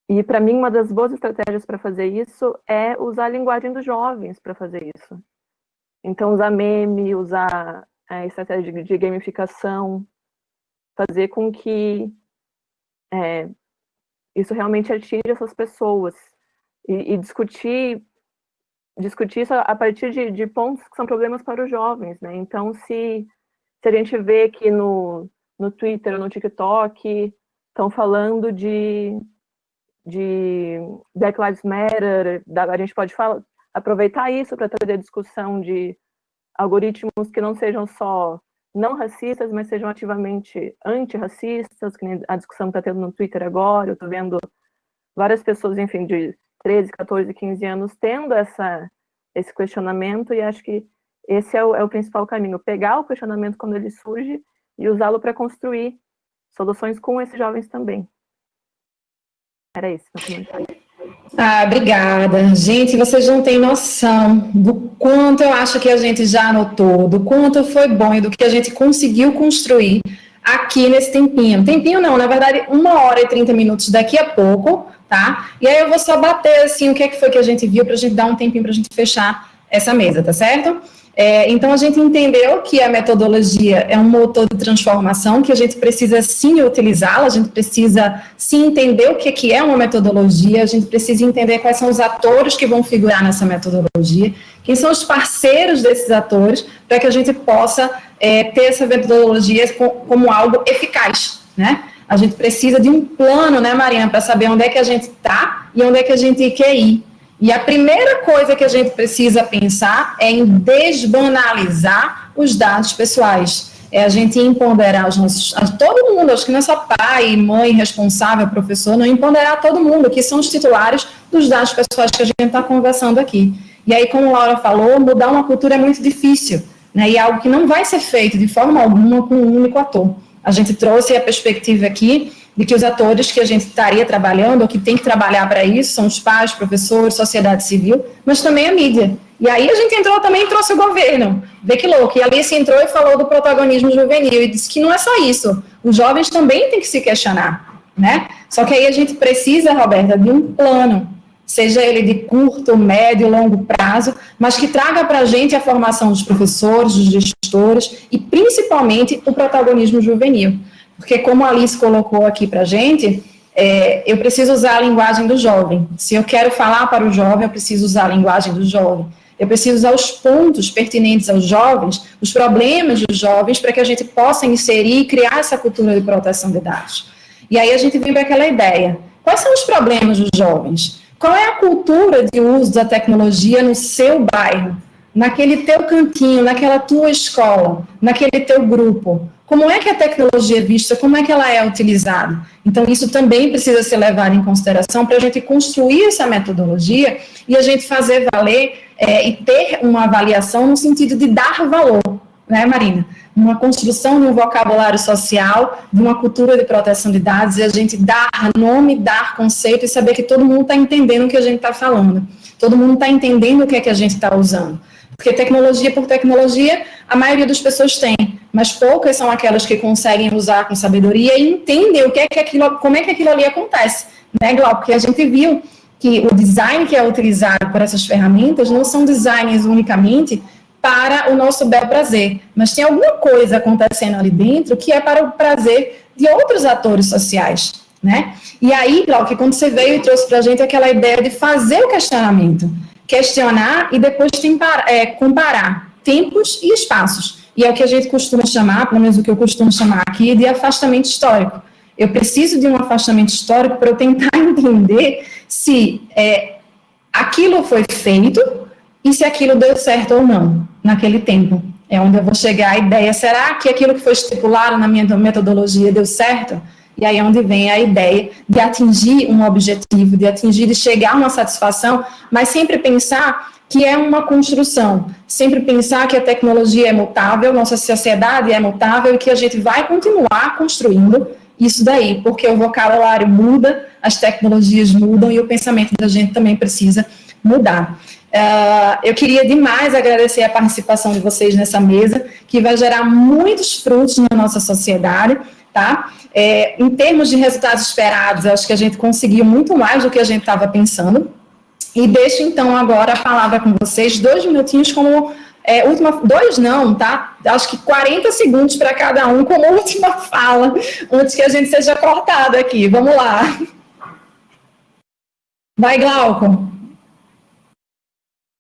E, para mim, uma das boas estratégias para fazer isso é usar a linguagem dos jovens para fazer isso. Então, usar meme, usar a estratégia de gamificação, fazer com que isso realmente atinja essas pessoas. E discutir isso a partir de pontos que são problemas para os jovens, né? Então, se a gente vê que no Twitter ou no TikTok estão falando de Black Lives Matter, a gente pode aproveitar isso para trazer discussão de algoritmos que não sejam só não racistas, mas sejam ativamente antirracistas, que nem a discussão que está tendo no Twitter agora. Eu estou vendo várias pessoas, enfim, de 13, 14, 15 anos tendo esse questionamento, e acho que esse é o principal caminho, pegar o questionamento quando ele surge e usá-lo para construir soluções com esses jovens também. Era isso. Obrigada. Gente, vocês não têm noção do quanto eu acho que a gente já anotou, do quanto foi bom e do que a gente conseguiu construir aqui nesse tempinho. Tempinho não, na verdade, 1h30 daqui a pouco, tá? E aí eu vou só bater, assim, o que foi que a gente viu pra gente dar um tempinho pra gente fechar essa mesa, tá certo? Então, a gente entendeu que a metodologia é um motor de transformação, que a gente precisa, sim, utilizá-la, a gente precisa, sim, entender o que é uma metodologia, a gente precisa entender quais são os atores que vão figurar nessa metodologia, quem são os parceiros desses atores, para que a gente possa ter essa metodologia como algo eficaz, né? A gente precisa de um plano, né, Mariana, para saber onde é que a gente está e onde é que a gente quer ir. E a primeira coisa que a gente precisa pensar é em desbanalizar os dados pessoais. É a gente empoderar todo mundo, acho que não é só pai, mãe, responsável, professor, não empoderar todo mundo, que são os titulares dos dados pessoais que a gente está conversando aqui. E aí, como a Laura falou, mudar uma cultura é muito difícil, né? E é algo que não vai ser feito de forma alguma com um único ator. A gente trouxe a perspectiva aqui de que os atores que a gente estaria trabalhando, ou que tem que trabalhar para isso, são os pais, professores, sociedade civil, mas também a mídia. E aí a gente entrou também e trouxe o governo. Vê que louco. E a Alice entrou e falou do protagonismo juvenil, e disse que não é só isso. Os jovens também têm que se questionar, né? Só que aí a gente precisa, Roberta, de um plano, seja ele de curto, médio, longo prazo, mas que traga para a gente a formação dos professores, dos gestores, e principalmente o protagonismo juvenil. Porque, como a Alice colocou aqui para a gente, eu preciso usar a linguagem do jovem. Se eu quero falar para o jovem, eu preciso usar a linguagem do jovem. Eu preciso usar os pontos pertinentes aos jovens, os problemas dos jovens, para que a gente possa inserir e criar essa cultura de proteção de dados. E aí a gente vem para aquela ideia. Quais são os problemas dos jovens? Qual é a cultura de uso da tecnologia no seu bairro? Naquele teu cantinho, naquela tua escola, naquele teu grupo? Como é que a tecnologia é vista, como é que ela é utilizada? Então, isso também precisa ser levado em consideração para a gente construir essa metodologia e a gente fazer valer e ter uma avaliação no sentido de dar valor, né, Marina? Uma construção de um vocabulário social, de uma cultura de proteção de dados, e a gente dar nome, dar conceito e saber que todo mundo está entendendo o que a gente está falando. Todo mundo está entendendo o que é que a gente está usando. Porque tecnologia por tecnologia, a maioria das pessoas tem, mas poucas são aquelas que conseguem usar com sabedoria e entendem o que é que aquilo, como é que aquilo ali acontece, né, Glau? Porque a gente viu que o design que é utilizado por essas ferramentas não são designs unicamente para o nosso bel prazer, mas tem alguma coisa acontecendo ali dentro que é para o prazer de outros atores sociais, né? E aí, Glau, que quando você veio e trouxe para a gente aquela ideia de fazer o questionar e depois comparar tempos e espaços. E é o que a gente costuma chamar, pelo menos o que eu costumo chamar aqui, de afastamento histórico. Eu preciso de um afastamento histórico para eu tentar entender se aquilo foi feito e se aquilo deu certo ou não, naquele tempo. É onde eu vou chegar a ideia, será que aquilo que foi estipulado na minha metodologia deu certo? E aí é onde vem a ideia de atingir um objetivo, de chegar a uma satisfação, mas sempre pensar que é uma construção, sempre pensar que a tecnologia é mutável, nossa sociedade é mutável e que a gente vai continuar construindo isso daí, porque o vocabulário muda, as tecnologias mudam e o pensamento da gente também precisa mudar. Eu queria demais agradecer a participação de vocês nessa mesa, que vai gerar muitos frutos na nossa sociedade, tá? Em termos de resultados esperados, acho que a gente conseguiu muito mais do que a gente estava pensando. E deixo, então, agora a palavra com vocês, 2 minutinhos como última... 2 não, tá? Acho que 40 segundos para cada um como última fala, antes que a gente seja cortado aqui. Vamos lá. Vai, Glauco.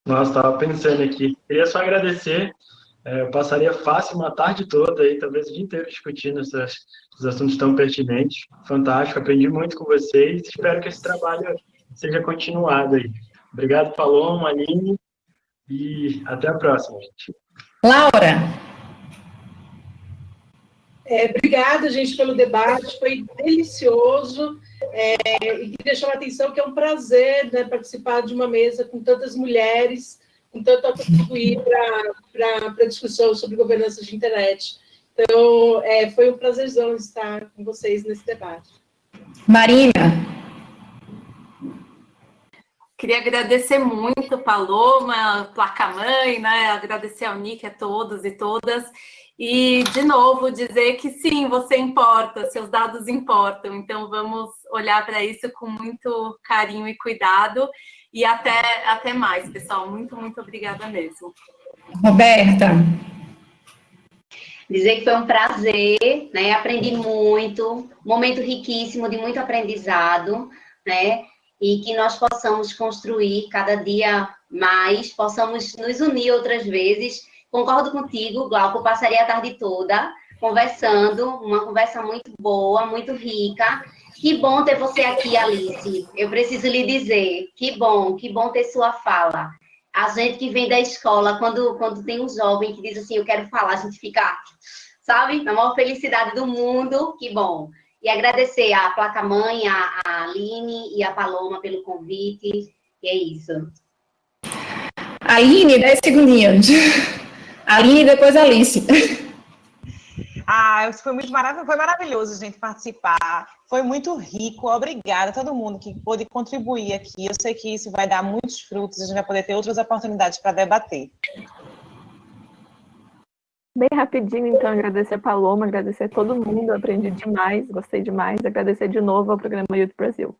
Nossa, estava pensando aqui. Queria só agradecer. Eu passaria fácil uma tarde toda aí, talvez o dia inteiro discutindo esses assuntos tão pertinentes. Fantástico, aprendi muito com vocês. Espero que esse trabalho seja continuado aí. Obrigado, Paloma, Aline, e até a próxima, gente. Laura. Obrigada, gente, pelo debate, foi delicioso, e queria chamar a atenção que é um prazer, né, participar de uma mesa com tantas mulheres, com tanto a contribuir para a discussão sobre governança de internet. Então, foi um prazerzão estar com vocês nesse debate. Marina. Queria agradecer muito, Paloma, Placa-Mãe, né? Agradecer ao Nick, a todos e todas. E, de novo, dizer que sim, você importa, seus dados importam. Então, vamos olhar para isso com muito carinho e cuidado. E até mais, pessoal. Muito, muito obrigada mesmo. Roberta. Dizer que foi um prazer, né? Aprendi muito, momento riquíssimo de muito aprendizado, né? E que nós possamos construir cada dia mais, possamos nos unir outras vezes. Concordo contigo, Glauco, passaria a tarde toda conversando, uma conversa muito boa, muito rica, Que bom ter você aqui, Alice. Eu preciso lhe dizer, que bom ter sua fala. A gente que vem da escola, quando tem um jovem que diz assim, eu quero falar, a gente fica, sabe, na maior felicidade do mundo, que bom. E agradecer a Placa-Mãe, a Aline e a Paloma pelo convite, e é isso. Aline, 10 segundinhos. Aline, depois Alice. Foi maravilhoso a gente participar, foi muito rico, obrigada a todo mundo que pôde contribuir aqui, eu sei que isso vai dar muitos frutos, a gente vai poder ter outras oportunidades para debater. Bem rapidinho, então, agradecer a Paloma, agradecer a todo mundo, aprendi demais, gostei demais, agradecer de novo ao programa Youth Brasil.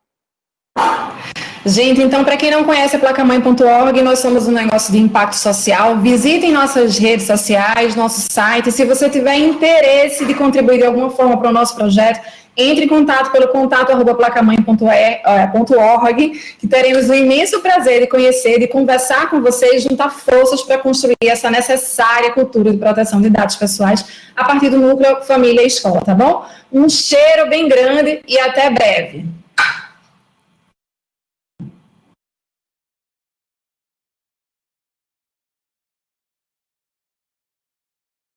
Gente, então, para quem não conhece a placamãe.org, nós somos um negócio de impacto social. Visitem nossas redes sociais, nosso site. Se você tiver interesse de contribuir de alguma forma para o nosso projeto, entre em contato pelo contato@placamãe.org, que teremos o imenso prazer de conhecer, de conversar com vocês, juntar forças para construir essa necessária cultura de proteção de dados pessoais a partir do núcleo família e escola, tá bom? Um cheiro bem grande e até breve.